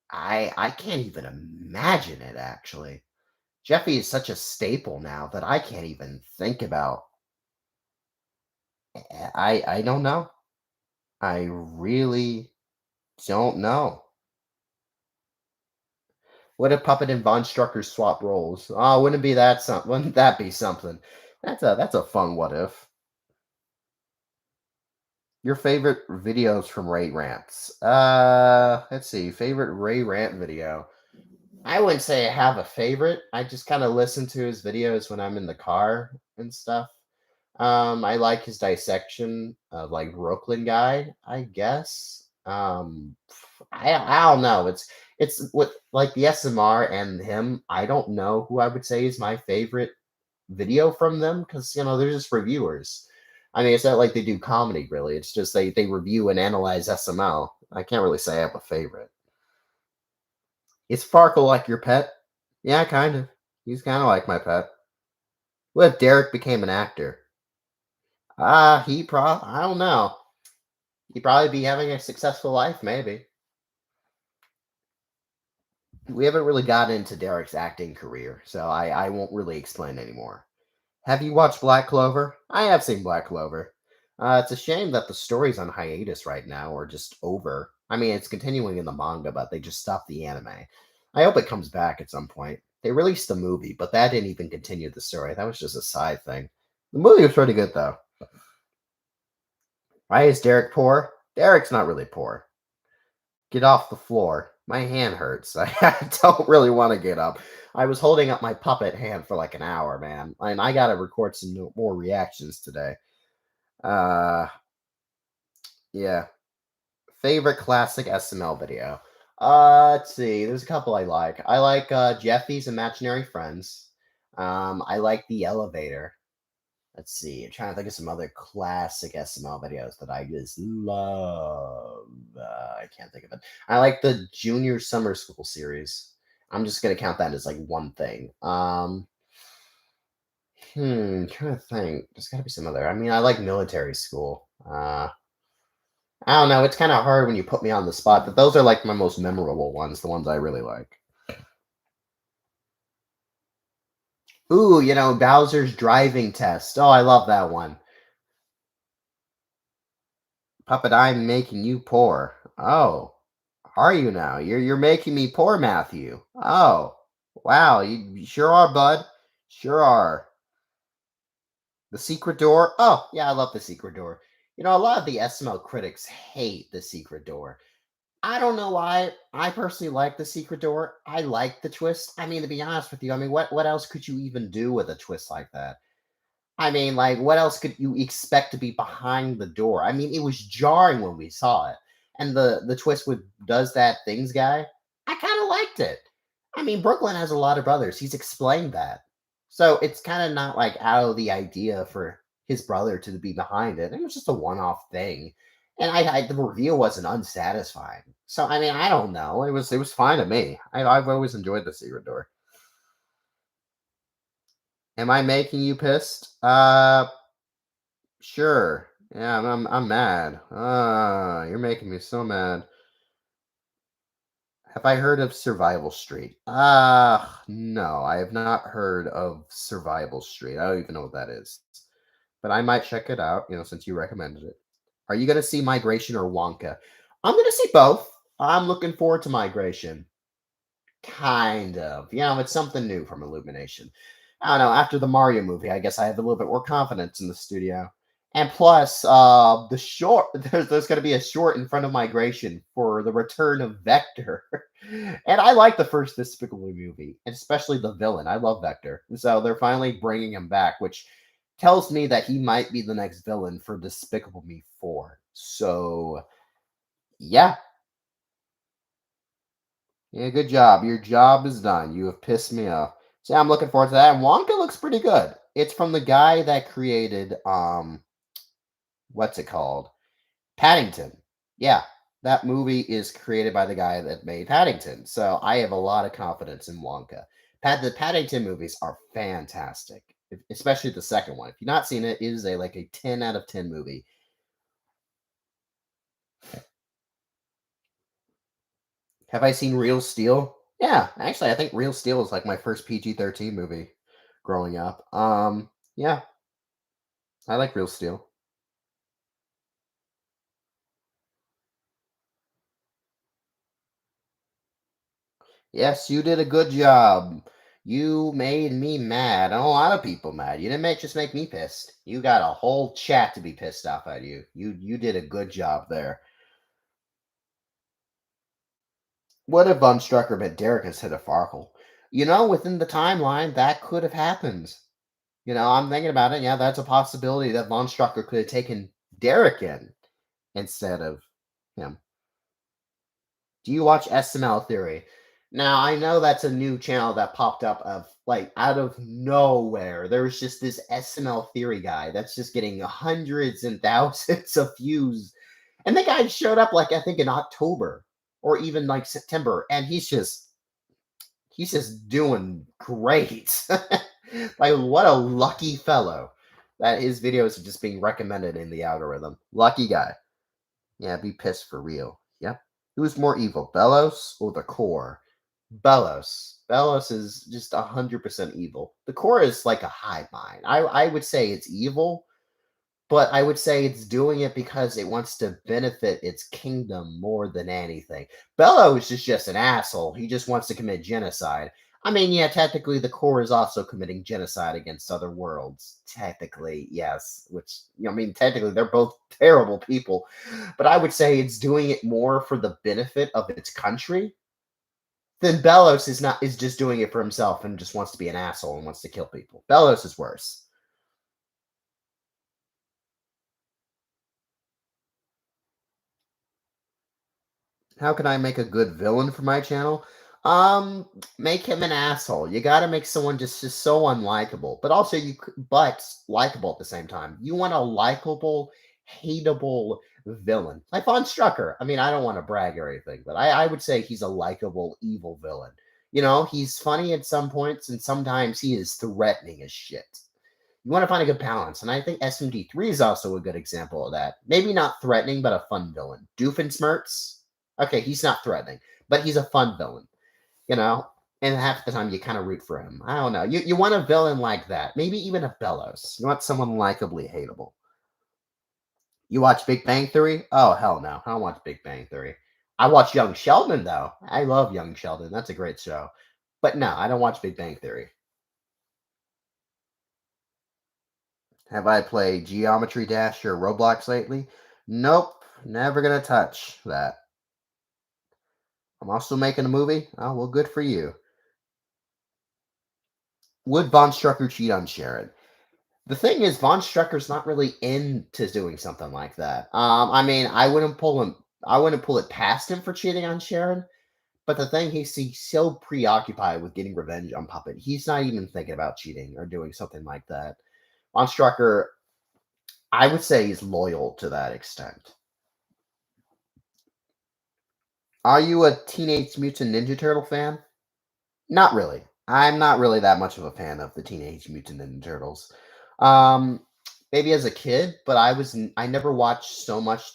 I can't even imagine it actually. Jeffy is such a staple now that I can't even think about. I don't know. I really don't know. What if Puppet and Von Strucker swap roles? Oh, wouldn't be that something? Wouldn't that be something? That's a fun what if. Your favorite videos from Ray Rants? Let's see. Favorite Ray Rant video. I wouldn't say I have a favorite. I just kind of listen to his videos when I'm in the car and stuff. I like his dissection of like Brooklyn guy, I guess. I don't know. It's with like the SMR and him. I don't know who I would say is my favorite video from them because they're just reviewers. I mean, it's not like they do comedy really. It's just they review and analyze SML. I can't really say I have a favorite. Is Farkle like your pet? Yeah, kind of. He's kind of like my pet. What if Derek became an actor? I don't know. He'd probably be having a successful life, maybe. We haven't really gotten into Derek's acting career, so I won't really explain anymore. Have you watched Black Clover? I have seen Black Clover. It's a shame that the story's on hiatus right now, or just over. I mean, it's continuing in the manga, but they just stopped the anime. I hope it comes back at some point. They released the movie, but that didn't even continue the story. That was just a side thing. The movie was pretty good, though. Why is Derek poor? Derek's not really poor. Get off the floor. My hand hurts. I don't really want to get up. I was holding up my puppet hand for like an hour, man. And I got to record some more reactions today. Uh, yeah. Favorite classic SML video. Let's see. There's a couple I like. I like Jeffy's Imaginary Friends. I like The Elevator. Let's see. I'm trying to think of some other classic SML videos that I just love. I can't think of it. I like the Junior Summer School series. I'm just gonna count that as like one thing. Trying to think. There's gotta be some other. I mean, I like Military School. I don't know. It's kind of hard when you put me on the spot, but those are like my most memorable ones, the ones I really like. Ooh, Bowser's driving test. Oh, I love that one. Puppet, I'm making you poor. Oh, are you now? You're making me poor, Matthew. Oh, wow, you sure are, bud. Sure are. The secret door. Oh, yeah, I love the secret door. A lot of the SML critics hate the secret door. I don't know why. I personally like the secret door. I like the twist. I mean, to be honest with you, I mean, what else could you even do with a twist like that? I mean, like, what else could you expect to be behind the door? I mean, it was jarring when we saw it, and the twist with does that things guy. I kind of liked it. I mean, Brooklyn has a lot of brothers. He's explained that, so it's kind of not like out of the idea for his brother to be behind it. It was just a one-off thing, and the reveal wasn't unsatisfying. So I mean, I don't know. It was fine to me. I've always enjoyed the secret door. Am I making you pissed? Sure. Yeah, I'm mad. You're making me so mad. Have I heard of Survival Street? No, I have not heard of Survival Street. I don't even know what that is. But I might check it out, since you recommended it. Are you going to see Migration or Wonka? I'm going to see both. I'm looking forward to Migration. Kind of. It's something new from Illumination. I don't know. After the Mario movie, I guess I have a little bit more confidence in the studio. And plus, the short there's going to be a short in front of migration for the return of Vector, and I like the first Despicable Me movie, and especially the villain. I love Vector, so they're finally bringing him back, which tells me that he might be the next villain for Despicable Me 4. So yeah, yeah, good job. Your job is done. You have pissed me off. So I'm looking forward to that. And Wonka looks pretty good. It's from the guy that created what's it called? Paddington. Yeah. That movie is created by the guy that made Paddington. So I have a lot of confidence in Wonka. The Paddington movies are fantastic. Especially the second one. If you've not seen it, it is a 10 out of 10 movie. Have I seen Real Steel? Yeah, actually, I think Real Steel is like my first PG-13 movie growing up. Yeah, I like Real Steel. Yes, you did a good job. You made me mad, and a lot of people mad. You didn't just make me pissed. You got a whole chat to be pissed off at you. You did a good job there. What if Von Strucker meant Derek instead of Farkle? Within the timeline, that could have happened. I'm thinking about it. Yeah, that's a possibility that Von Strucker could have taken Derek in instead of him. Do you watch SML Theory? Now, I know that's a new channel that popped up of like out of nowhere. There's just this SML Theory guy that's just getting hundreds and thousands of views. And the guy showed up like I think in October or even like September, and he's just doing great. Like what a lucky fellow that his videos are just being recommended in the algorithm. Lucky guy. Yeah, be pissed for real. Yep. Who's more evil, Bellows or the core? Bellows. Bellows is just 100% evil. The core is like a hive mind. I would say it's evil, but I would say it's doing it because it wants to benefit its kingdom more than anything. Bellows is just an asshole. He just wants to commit genocide. I mean, yeah, technically the core is also committing genocide against other worlds. Technically, yes. Which, technically they're both terrible people. But I would say it's doing it more for the benefit of its country than Bellows is just doing it for himself and just wants to be an asshole and wants to kill people. Bellows is worse. How can I make a good villain for my channel? Um, make him an asshole. You got to make someone just so unlikable, but also but likable at the same time. You want a likable, hateable villain, like Von Strucker. I mean, I don't want to brag or anything, but I would say he's a likable, evil villain. He's funny at some points, and sometimes he is threatening as shit. You want to find a good balance, and I think SMD3 is also a good example of that. Maybe not threatening, but a fun villain. Doofenshmirtz. Okay, he's not threatening, but he's a fun villain, you know? And half the time you kind of root for him. I don't know. You want a villain like that. Maybe even a Bellows. You want someone likably hateable. You watch Big Bang Theory? Oh, hell no. I don't watch Big Bang Theory. I watch Young Sheldon, though. I love Young Sheldon. That's a great show. But no, I don't watch Big Bang Theory. Have I played Geometry Dash or Roblox lately? Nope. Never gonna touch that. I'm also making a movie. Oh, well, good for you. Would Von Strucker cheat on Sharon? The thing is, Von Strucker's not really into doing something like that. I mean, I wouldn't pull him. I wouldn't pull it past him for cheating on Sharon. But the thing he's so preoccupied with getting revenge on Puppet, he's not even thinking about cheating or doing something like that. Von Strucker, I would say, he's loyal to that extent. Are you a Teenage Mutant Ninja Turtle fan? Not really. I'm not really that much of a fan of the Teenage Mutant Ninja Turtles. Um, maybe as a kid, but I never watched so much.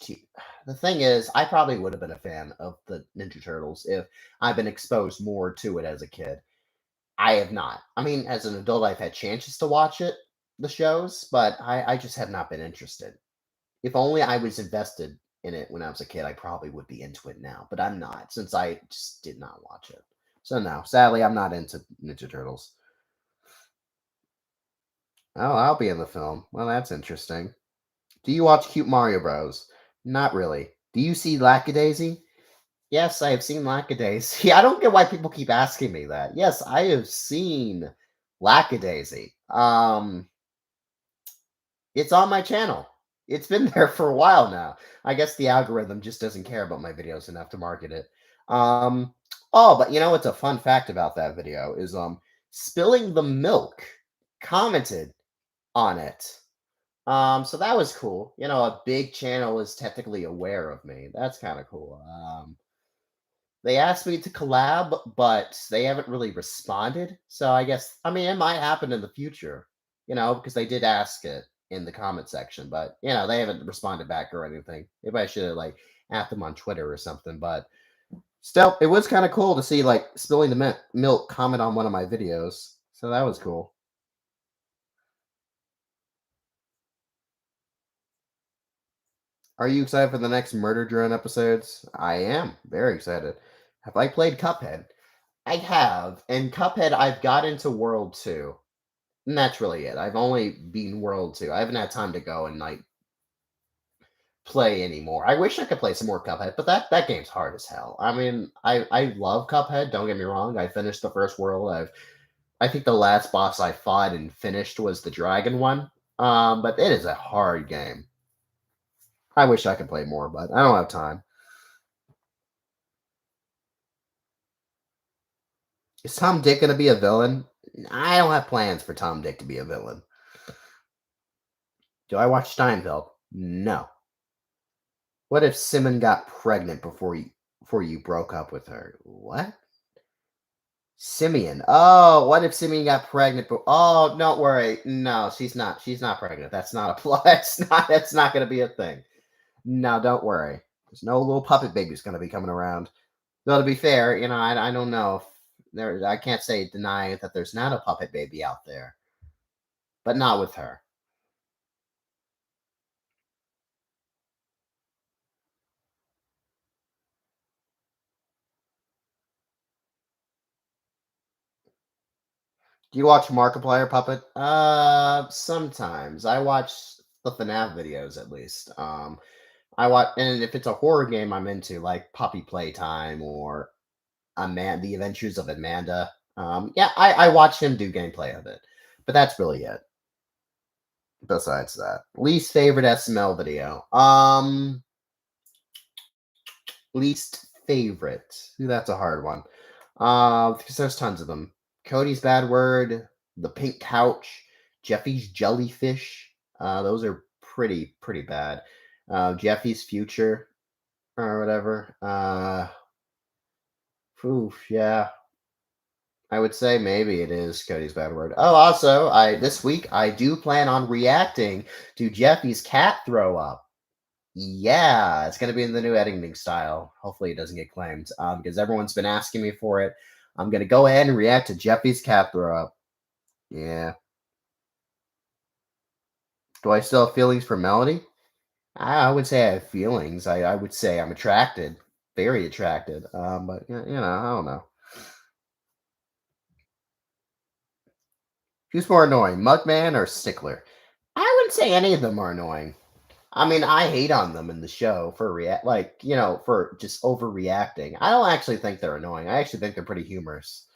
The thing is, I probably would have been a fan of the Ninja Turtles if I've been exposed more to it as a kid. I have not. I mean, as an adult, I've had chances to watch the shows, but I just have not been interested. If only I was invested in it when I was a kid, I probably would be into it now, but I'm not since I just did not watch it. So no, sadly, I'm not into Ninja Turtles. Oh, I'll be in the film. Well, that's interesting. Do you watch Cute Mario Bros? Not really. Do you see Lackadaisy? Yes, I have seen Lackadaisy. I don't get why people keep asking me that. Yes, I have seen Lackadaisy. It's on my channel. It's been there for a while now. I guess the algorithm just doesn't care about my videos enough to market it. Um, oh, but you know what's a fun fact about that video is spilling the milk commented on it. So that was cool. You know, a big channel is technically aware of me. That's kind of cool. They asked me to collab, but they haven't really responded. So I guess, I mean, it might happen in the future, you know, because they did ask it in the comment section, but you know, they haven't responded back or anything. Maybe I should have like at them on Twitter or something. But still, it was kind of cool to see like spilling the milk comment on one of my videos. So that was cool. Are you excited for the next Murder Drone episodes? I am very excited. Have I played Cuphead? I have. And Cuphead, I've got into World 2. And that's really it. I've only beaten World 2. I haven't had time to go and like play anymore. I wish I could play some more Cuphead, but that game's hard as hell. I mean, I love Cuphead, don't get me wrong. I finished the first world. I think the last boss I fought and finished was the dragon one. But it is a hard game. I wish I could play more, but I don't have time. Is Tom Dick gonna be a villain? I don't have plans for Tom Dick to be a villain. Do I watch Steinfeld? No. What if Simon got pregnant before you broke up with her? What? Simeon. Oh, what if Simeon got pregnant? Oh, don't worry. No, she's not. She's not pregnant. That's not a plot. That's not going to be a thing. No, don't worry. There's no little puppet baby's going to be coming around. Though to be fair, you know, I don't know if there. I can't say deny that there's not a puppet baby out there, but not with her. Do you watch Markiplier Puppet? Sometimes I watch the FNAF videos at least. I watch, and if it's a horror game I'm into, like Poppy Playtime or The Adventures of Amanda. Yeah, I watch him do gameplay of it, but that's really it. Besides that, least favorite SML video. Least favorite. Ooh, that's a hard one. Because there's tons of them. Cody's Bad Word, The Pink Couch, Jeffy's Jellyfish. Those are pretty bad. Jeffy's Future or whatever. Oof, yeah. I would say maybe it is Cody's Bad Word. Oh, also, I this week I do plan on reacting to Jeffy's cat throw up. Yeah, it's gonna be in the new editing style. Hopefully, it doesn't get claimed. Because everyone's been asking me for it. I'm gonna go ahead and react to Jeffy's cat throw up. Yeah. Do I still have feelings for Melody? I would say I have feelings. I would say I'm attracted, very attracted. But you know, I don't know. Who's more annoying, Mugman or Stickler? I wouldn't say any of them are annoying. I mean, I hate on them in the show for for just overreacting. I don't actually think they're annoying. I actually think they're pretty humorous.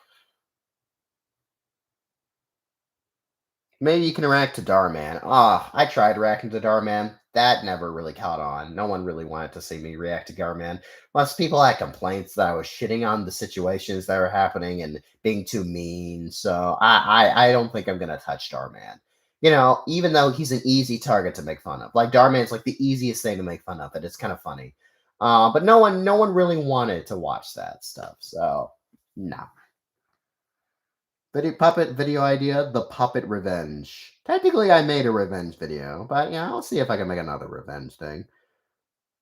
Maybe you can react to Darman. Ah, I tried reacting to Darman. That never really caught on. No one really wanted to see me react to Darman. Plus, people had complaints that I was shitting on the situations that were happening and being too mean. So I don't think I'm gonna touch Darman. You know, even though he's an easy target to make fun of. Like Darman's like the easiest thing to make fun of, and it's kind of funny. But no one really wanted to watch that stuff. So no. Puppet video idea, the puppet revenge. Technically, I made a revenge video, but yeah, I'll see if I can make another revenge thing.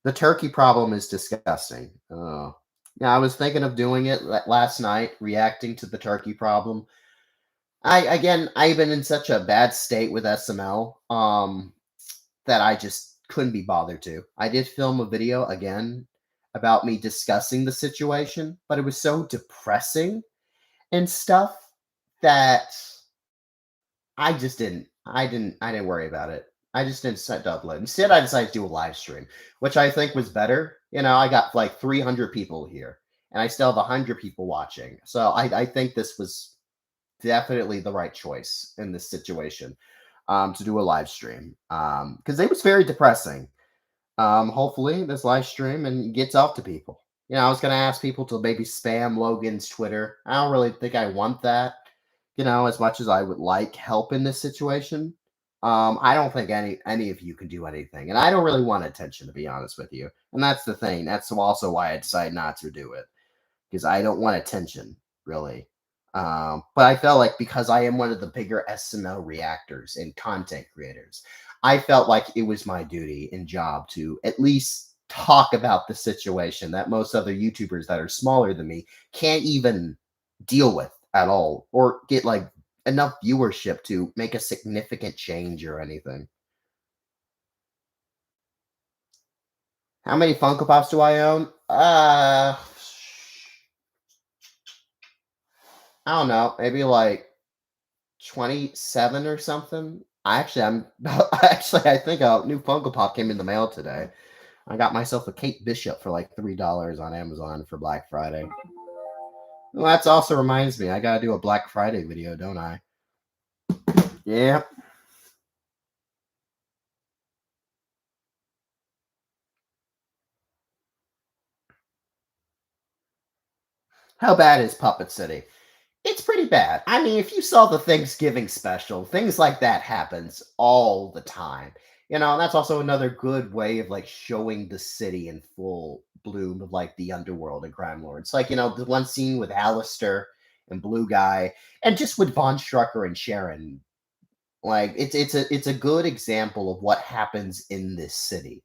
The turkey problem is disgusting. Oh, yeah, I was thinking of doing it last night, reacting to the turkey problem. I've been in such a bad state with SML, that I just couldn't be bothered to. I did film a video again about me discussing the situation, but it was so depressing and stuff that I didn't worry about it. I just didn't set upload. Instead, I decided to do a live stream, which I think was better. I got like 300 people here, and I still have 100 people watching. So I think this was definitely the right choice in this situation, to do a live stream, because it was very depressing. Hopefully this live stream and gets out to people. I was gonna ask people to maybe spam Logan's Twitter. I don't really think I want that, as much as I would like help in this situation. I don't think any of you can do anything, and I don't really want attention, to be honest with you. And that's the thing. That's also why I decided not to do it, because I don't want attention, really. But I felt like, because I am one of the bigger SML reactors and content creators, I felt like it was my duty and job to at least talk about the situation that most other YouTubers that are smaller than me can't even deal with at all, or get like enough viewership to make a significant change or anything. How many Funko Pops do I own? I don't know, maybe like 27 or something. I think a new Funko Pop came in the mail today. I got myself a Kate Bishop for like $3 on Amazon for Black Friday. Well, that also reminds me, I gotta do a Black Friday video, don't I? Yeah. How bad is Puppet City? It's pretty bad. I mean, if you saw the Thanksgiving special, things like that happens all the time. And that's also another good way of like showing the city in full bloom of like the underworld and crime lords. Like, the one scene with Alistair and Blue Guy, and just with Von Strucker and Sharon. Like, it's a good example of what happens in this city.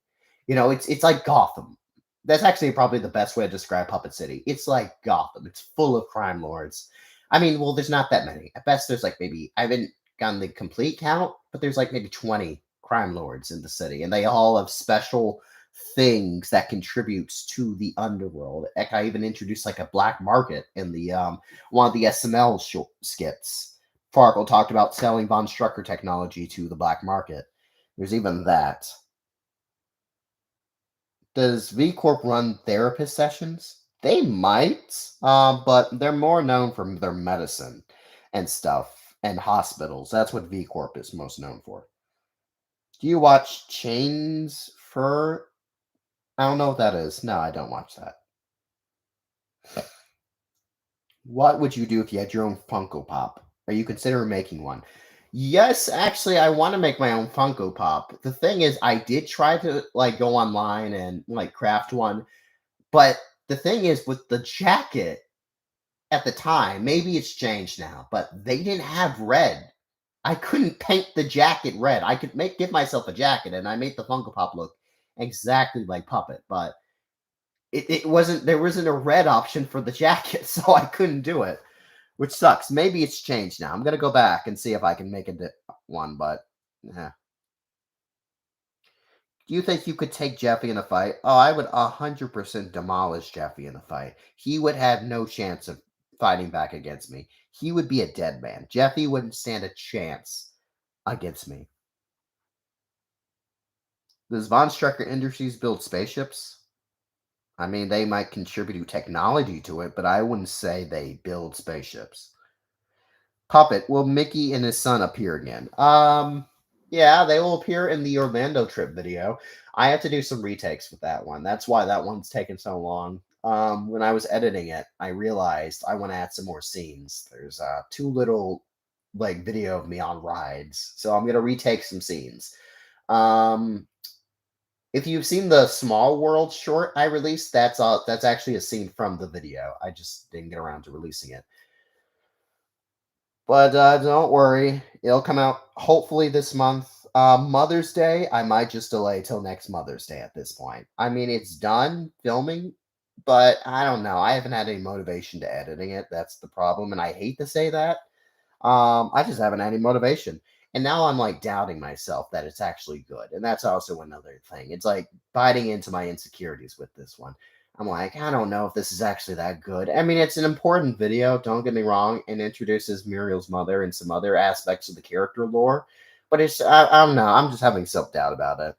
It's like Gotham. That's actually probably the best way to describe Puppet City. It's like Gotham. It's full of crime lords. I mean, well, there's not that many. At best, there's like maybe, I haven't gotten the complete count, but there's like maybe 20 crime lords in the city, and they all have special things that contributes to the underworld. Heck, I even introduced like a black market in the one of the SML skits. Farkle talked about selling Von Strucker technology to the black market. There's even that. Does V Corp run therapist sessions? They might, but they're more known for their medicine and stuff, and hospitals. That's what V Corp is most known for. Do you watch Chains for? I don't know what that is. No, I don't watch that. What would you do if you had your own Funko Pop? Are you considering making one? Yes, actually, I want to make my own Funko Pop. The thing is, I did try to like go online and like craft one, but the thing is, with the jacket at the time, maybe it's changed now, but they didn't have red. I couldn't paint the jacket red. I could give myself a jacket, and I made the Funko Pop look exactly like Puppet, but it wasn't there wasn't a red option for the jacket, so I couldn't do it, which sucks. Maybe it's changed now. I'm gonna go back and see if I can make one, but yeah. Do you think you could take Jeffy in a fight? Oh, I would 100% demolish Jeffy in a fight. He would have no chance of fighting back against me. He would be a dead man. Jeffy wouldn't stand a chance against me. Does Von Strucker Industries build spaceships? I mean, they might contribute technology to it, but I wouldn't say they build spaceships. Puppet, will Mickey and his son appear again? Yeah, they will appear in the Orlando trip video. I have to do some retakes with that one. That's why that one's taken so long. When I was editing it, I realized I want to add some more scenes. There's too little like video of me on rides, so I'm gonna retake some scenes. Um, if you've seen the Small World short I released, that's actually a scene from the video. I just didn't get around to releasing it. But don't worry, it'll come out hopefully this month. Mother's Day, I might just delay till next Mother's Day at this point. I mean, it's done filming, but I don't know. I haven't had any motivation to editing it. That's the problem, and I hate to say that. I just haven't had any motivation. And now I'm like doubting myself that it's actually good. And that's also another thing. It's like biting into my insecurities with this one. I'm like, I don't know if this is actually that good. I mean, it's an important video, don't get me wrong, and introduces Muriel's mother and some other aspects of the character lore. But I don't know, I'm just having self doubt about it.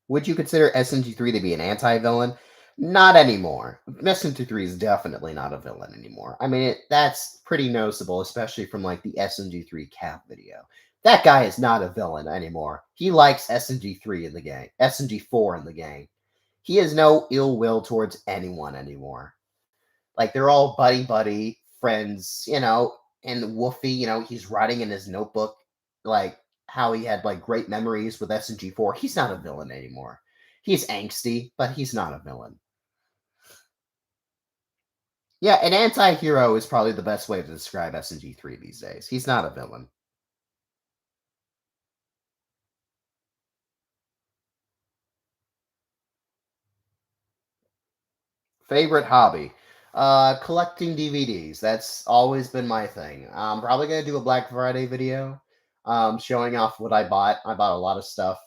Would you consider SMG3 to be an anti-villain? Not anymore. SMG3 is definitely not a villain anymore. I mean, that's pretty noticeable, especially from like the SMG3 cap video. That guy is not a villain anymore. He likes SMG3 in the game, SMG4 in the game. He has no ill will towards anyone anymore. Like they're all buddy buddy friends, and Woofy, he's writing in his notebook like how he had like great memories with SNG4. He's not a villain anymore. He's angsty, but he's not a villain. Yeah, an anti-hero is probably the best way to describe SNG3 these days. He's not a villain. Favorite hobby? Collecting DVDs. That's always been my thing. I'm probably gonna do a Black Friday video, showing off what I bought. I bought a lot of stuff.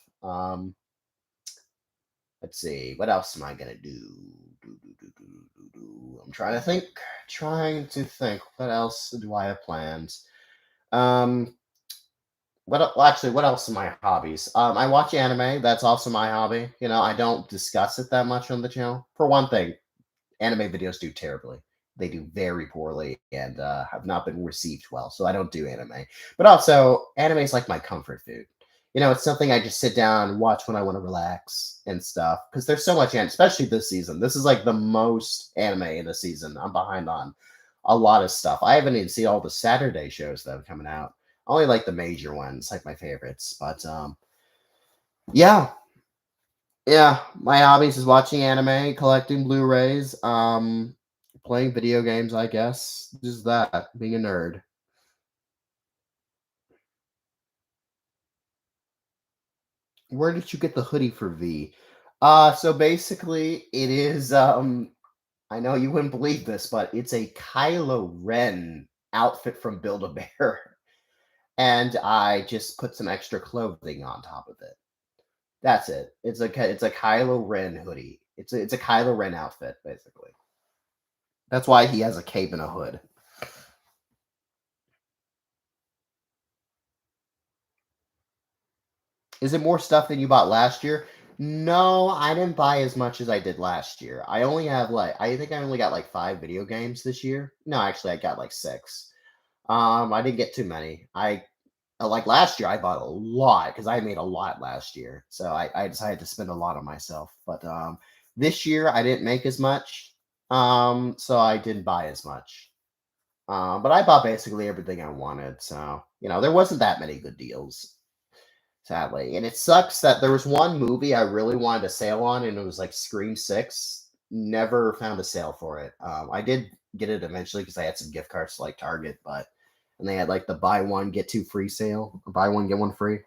Let's see, what else am I gonna do? I'm trying to think. Trying to think. What else do I have planned? Um, well, actually, what else are my hobbies? I watch anime. That's also my hobby. I don't discuss it that much on the channel. For one thing, anime videos do terribly. They do very poorly and have not been received well. So I don't do anime. But also, anime is like my comfort food. It's something I just sit down and watch when I want to relax and stuff. Because there's so much, especially this season. This is like the most anime in the season. I'm behind on a lot of stuff. I haven't even seen all the Saturday shows that are coming out. I only like the major ones, like my favorites. But yeah, yeah, my hobbies is watching anime, collecting Blu-rays, playing video games, I guess. Just that, being a nerd. Where did you get the hoodie for V? So basically it is I know you wouldn't believe this, but it's a Kylo Ren outfit from Build-A-Bear. And I just put some extra clothing on top of it. That's it. It's a Kylo Ren hoodie. It's a Kylo Ren outfit, basically. That's why he has a cape and a hood. Is it more stuff than you bought last year? No, I didn't buy as much as I did last year. I think I only got like 5 video games this year. No, actually I got like 6. I didn't get too many. Like last year I bought a lot because I made a lot last year. So I decided to spend a lot on myself. But this year I didn't make as much. So I didn't buy as much. But I bought basically everything I wanted. So, there wasn't that many good deals, sadly. And it sucks that there was one movie I really wanted to sale on, and it was like Scream 6. Never found a sale for it. I did get it eventually because I had some gift cards to like Target, and they had like the buy one, get two free sale, or buy one, get one free.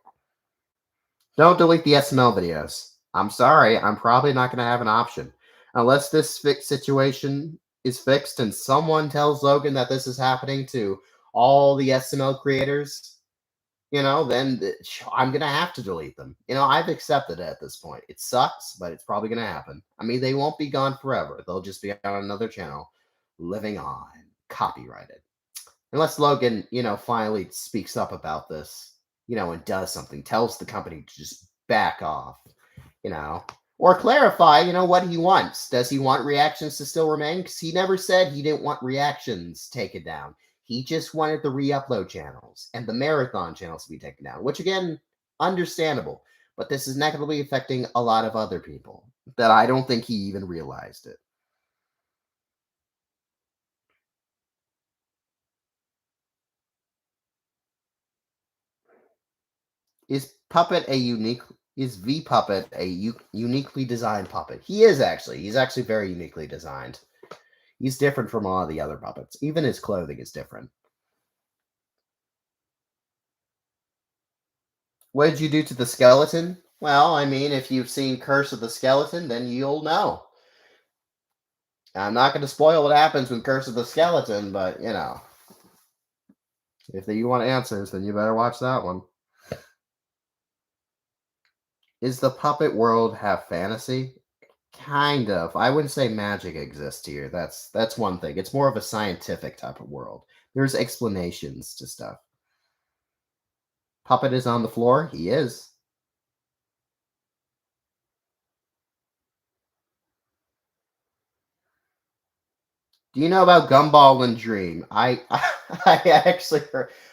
Don't delete the SML videos. I'm sorry, I'm probably not going to have an option. Unless this situation is fixed and someone tells Logan that this is happening to all the SML creators, then I'm going to have to delete them. I've accepted it at this point. It sucks, but it's probably going to happen. I mean, they won't be gone forever. They'll just be on another channel, living on, copyrighted. Unless Logan, finally speaks up about this, and does something, tells the company to just back off, you know, or clarify, what he wants. Does he want reactions to still remain? Because he never said he didn't want reactions taken down. He just wanted the re-upload channels and the marathon channels to be taken down, which again, understandable. But this is negatively affecting a lot of other people that I don't think he even realized it. Is Puppet a unique? Is V Puppet a uniquely designed puppet? He is actually. He's actually very uniquely designed. He's different from all the other puppets. Even his clothing is different. What did you do to the skeleton? Well, I mean, if you've seen Curse of the Skeleton, then you'll know. I'm not going to spoil what happens with Curse of the Skeleton, but If you want answers, then you better watch that one. Is the puppet world have fantasy? Kind of. I wouldn't say magic exists here. That's one thing. It's more of a scientific type of world. There's explanations to stuff. Puppet is on the floor. He is. Do you know about Gumball and Dream? I I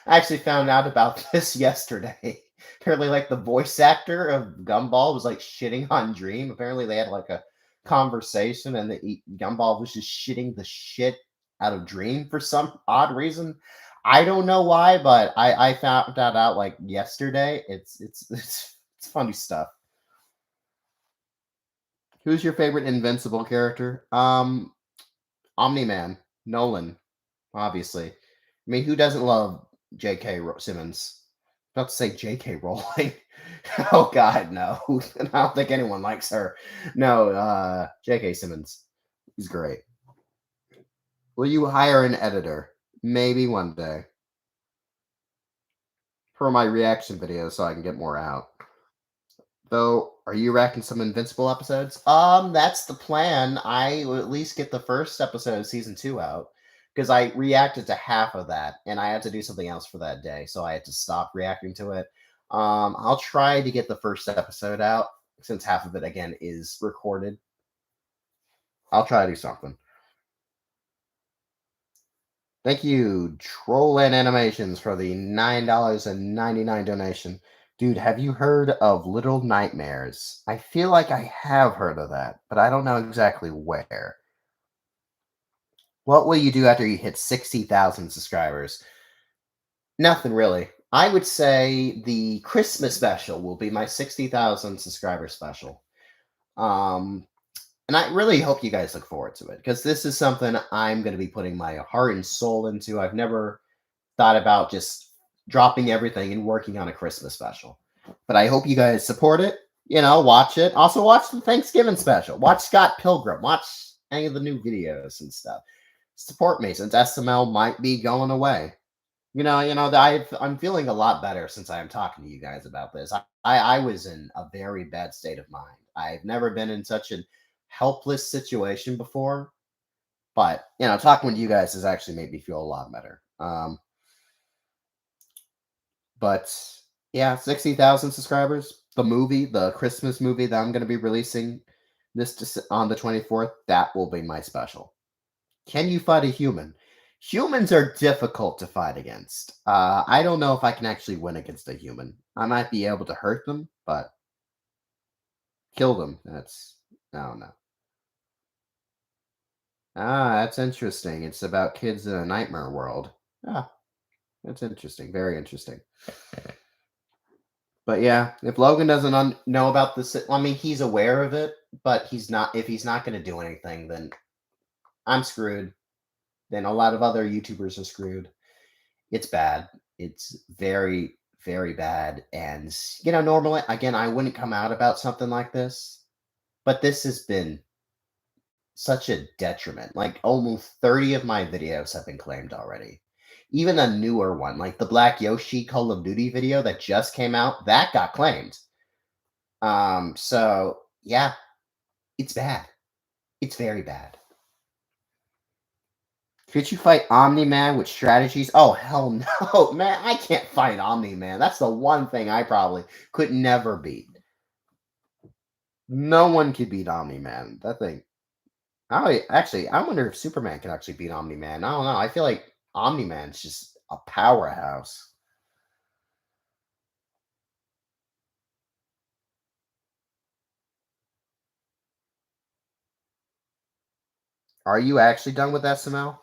actually found out about this yesterday. Apparently, like the voice actor of Gumball was like shitting on Dream. Apparently, they had like a conversation, and Gumball was just shitting the shit out of Dream for some odd reason. I don't know why, but I found that out like yesterday. It's funny stuff. Who's your favorite Invincible character? Omni Man, Nolan. Obviously. I mean, who doesn't love Simmons? Not to say J.K. Rowling. Oh God, no. I don't think anyone likes her. No, J.K. Simmons. He's great. Will you hire an editor? Maybe one day for my reaction videos so I can get more out. Though, are you racking some Invincible episodes? That's the plan. I will at least get the first episode of season 2 out because I reacted to half of that and I had to do something else for that day, so I had to stop reacting to it. I'll try to get the first episode out since half of it again is recorded. I'll try to do something. Thank you, Trollland Animations, for the $9.99 donation. Dude, have you heard of Little Nightmares? I feel like I have heard of that, but I don't know exactly where. What will you do after you hit 60,000 subscribers? Nothing really. I would say the Christmas special will be my 60,000 subscriber special. Um, and I really hope you guys look forward to it because this is something I'm going to be putting my heart and soul into. I've never thought about just dropping everything and working on a Christmas special. But I hope you guys support it. Watch it. Also, watch the Thanksgiving special. Watch Scott Pilgrim. Watch any of the new videos and stuff. Support me since SML might be going away. I'm feeling a lot better since I am talking to you guys about this. I was in a very bad state of mind. I've never been in such a helpless situation before. But talking with you guys has actually made me feel a lot better. But yeah, 60,000 subscribers. The Christmas movie that I'm going to be releasing on the 24th, that will be my special. Can you fight a human? Humans are difficult to fight against. I don't know if I can actually win against a human. I might be able to hurt them, but kill them, I don't know. That's interesting. It's about kids in a nightmare world. Ah, that's interesting. Very interesting. But yeah, if Logan doesn't know about this, I mean, he's aware of it, but he's not. If he's not going to do anything, then I'm screwed. Then a lot of other YouTubers are screwed. It's bad. It's very, very bad. And normally, again, I wouldn't come out about something like this, but this has been such a detriment. Like almost 30 of my videos have been claimed already. Even a newer one, like the Black Yoshi Call of Duty video that just came out, that got claimed. So yeah, it's bad. It's very bad. Could you fight Omni Man with strategies? Oh hell no, man! I can't fight Omni Man. That's the one thing I probably could never beat. No one could beat Omni Man. That thing. I wonder if Superman can actually beat Omni Man. I don't know. I feel like Omni Man's just a powerhouse. Are you actually done with SML?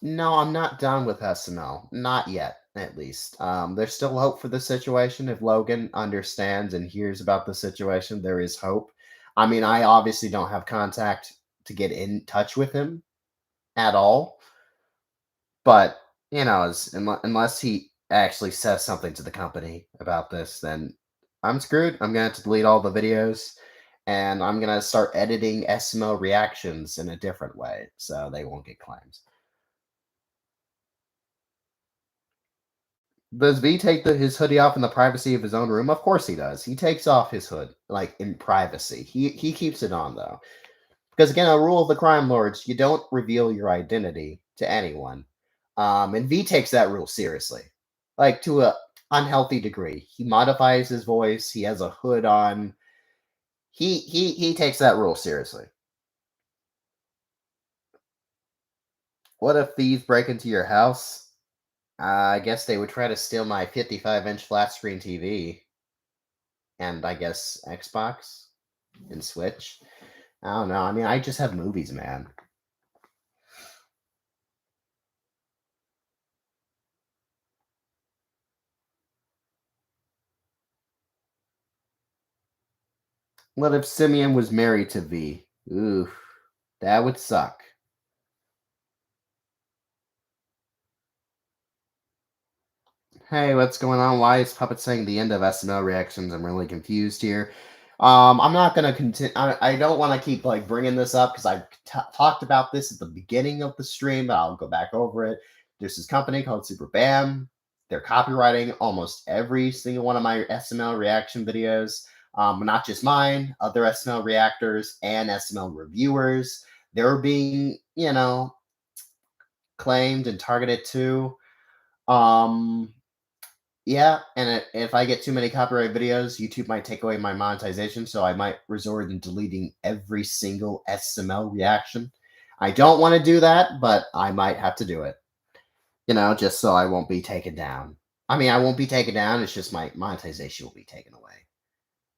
No, I'm not done with SML. Not yet, at least. There's still hope for the situation. If Logan understands and hears about the situation, there is hope. I mean, I obviously don't have contact to get in touch with him at all. But, unless he actually says something to the company about this, then I'm screwed. I'm going to have to delete all the videos and I'm going to start editing SML reactions in a different way so they won't get claims. Does V take his hoodie off in the privacy of his own room? Of course he does. He takes off his hood like in privacy. He keeps it on though, because again, a rule of the crime lords: you don't reveal your identity to anyone. And V takes that rule seriously, like to a unhealthy degree. He modifies his voice. He has a hood on. He takes that rule seriously. What if thieves break into your house? I guess they would try to steal my 55-inch flat screen TV and I guess Xbox and Switch. I don't know. I mean, I just have movies, man. What if Simeon was married to V? Ooh, that would suck. Hey, what's going on? Why is Puppet saying the end of SML reactions? I'm really confused here. I'm not gonna continue. I don't want to keep like bringing this up because talked about this at the beginning of the stream, but I'll go back over it. There's this company called Super Bam. They're copywriting almost every single one of my SML reaction videos. Not just mine, other SML reactors and SML reviewers. They're being, claimed and targeted too. Um, yeah, and if I get too many copyright videos, YouTube might take away my monetization, so I might resort in deleting every single SML reaction. I don't want to do that, but I might have to do it, just so I won't be taken down. I mean, I won't be taken down, it's just my monetization will be taken away,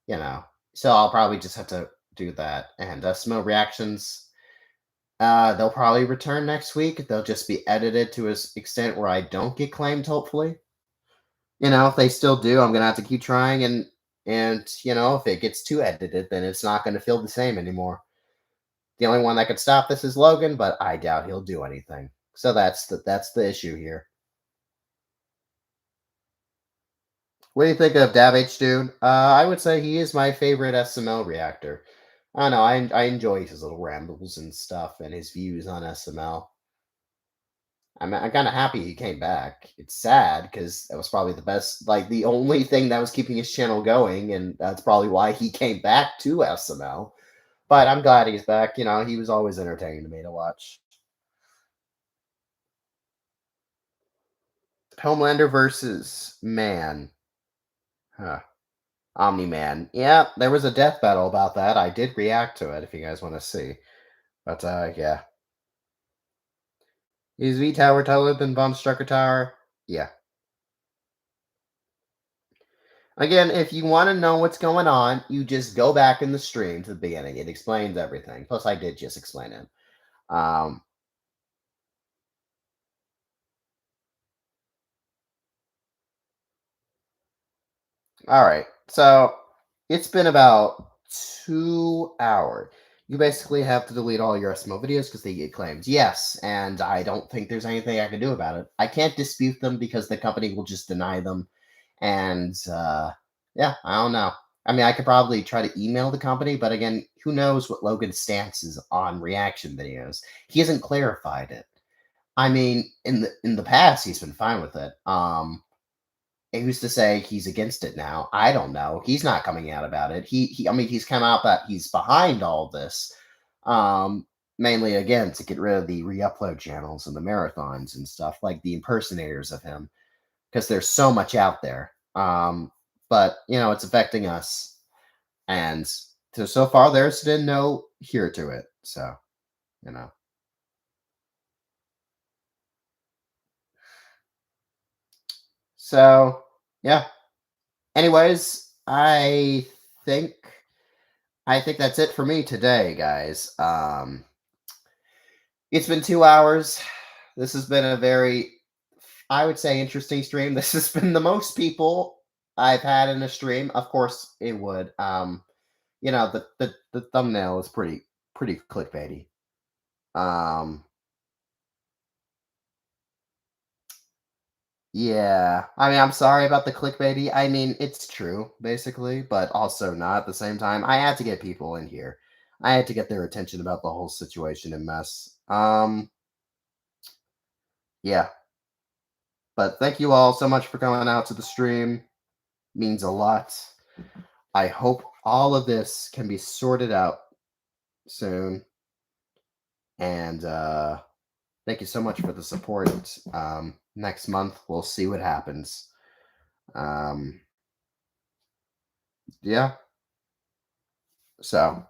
you know. So I'll probably just have to do that. And SML reactions, they'll probably return next week. They'll just be edited to an extent where I don't get claimed, hopefully. If they still do, I'm gonna have to keep trying and if it gets too edited, then it's not gonna feel the same anymore. The only one that could stop this is Logan, but I doubt he'll do anything. So that's the issue here. What do you think of Davh Dude? I would say he is my favorite SML reactor. I don't know, I enjoy his little rambles and stuff and his views on SML. I'm kind of happy he came back. It's sad because that was probably the best, like the only thing that was keeping his channel going, and that's probably why he came back to SML. But I'm glad he's back. He was always entertaining to me to watch. Homelander versus Man. Huh. Omni Man. Yeah, there was a death battle about that. I did react to it if you guys want to see. But yeah. Is V Tower taller than Von Strucker Tower? Yeah. Again, if you want to know what's going on, you just go back in the stream to the beginning. It explains everything. Plus, I did just explain it. Um, all right. So it's been about 2 hours. You basically have to delete all your SMO videos because they get claimed. Yes, and I don't think there's anything I can do about it. I can't dispute them because the company will just deny them. And yeah, I don't know. I mean, I could probably try to email the company, but again, who knows what Logan's stance is on reaction videos? He hasn't clarified it. I mean, in the past, he's been fine with it. And who's to say he's against it now? I don't know. He's not coming out about it. I mean, he's come out that he's behind all this, um, mainly again to get rid of the re-upload channels and the marathons and stuff like the impersonators of him because there's so much out there. But it's affecting us, and so far there's been no cure to it. So you know, so yeah. Anyways, think I think that's it for me today, guys. It's been 2 hours. This has been a very, I would say, interesting stream. This has been the most people I've had in a stream. Of course, it would. The thumbnail is pretty clickbaity. Yeah. I mean, I'm sorry about the clickbaity. I mean, it's true, basically, but also not at the same time. I had to get people in here. I had to get their attention about the whole situation and mess. Yeah. But thank you all so much for coming out to the stream. Means a lot. I hope all of this can be sorted out soon. And thank you so much for the support. Next month we'll see what happens. Um, yeah. So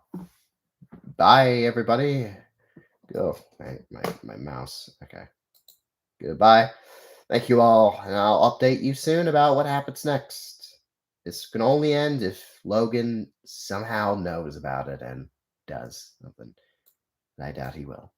bye everybody. Oh, my mouse. Okay. Goodbye. Thank you all, and I'll update you soon about what happens next. This can only end if Logan somehow knows about it and does something. I doubt he will.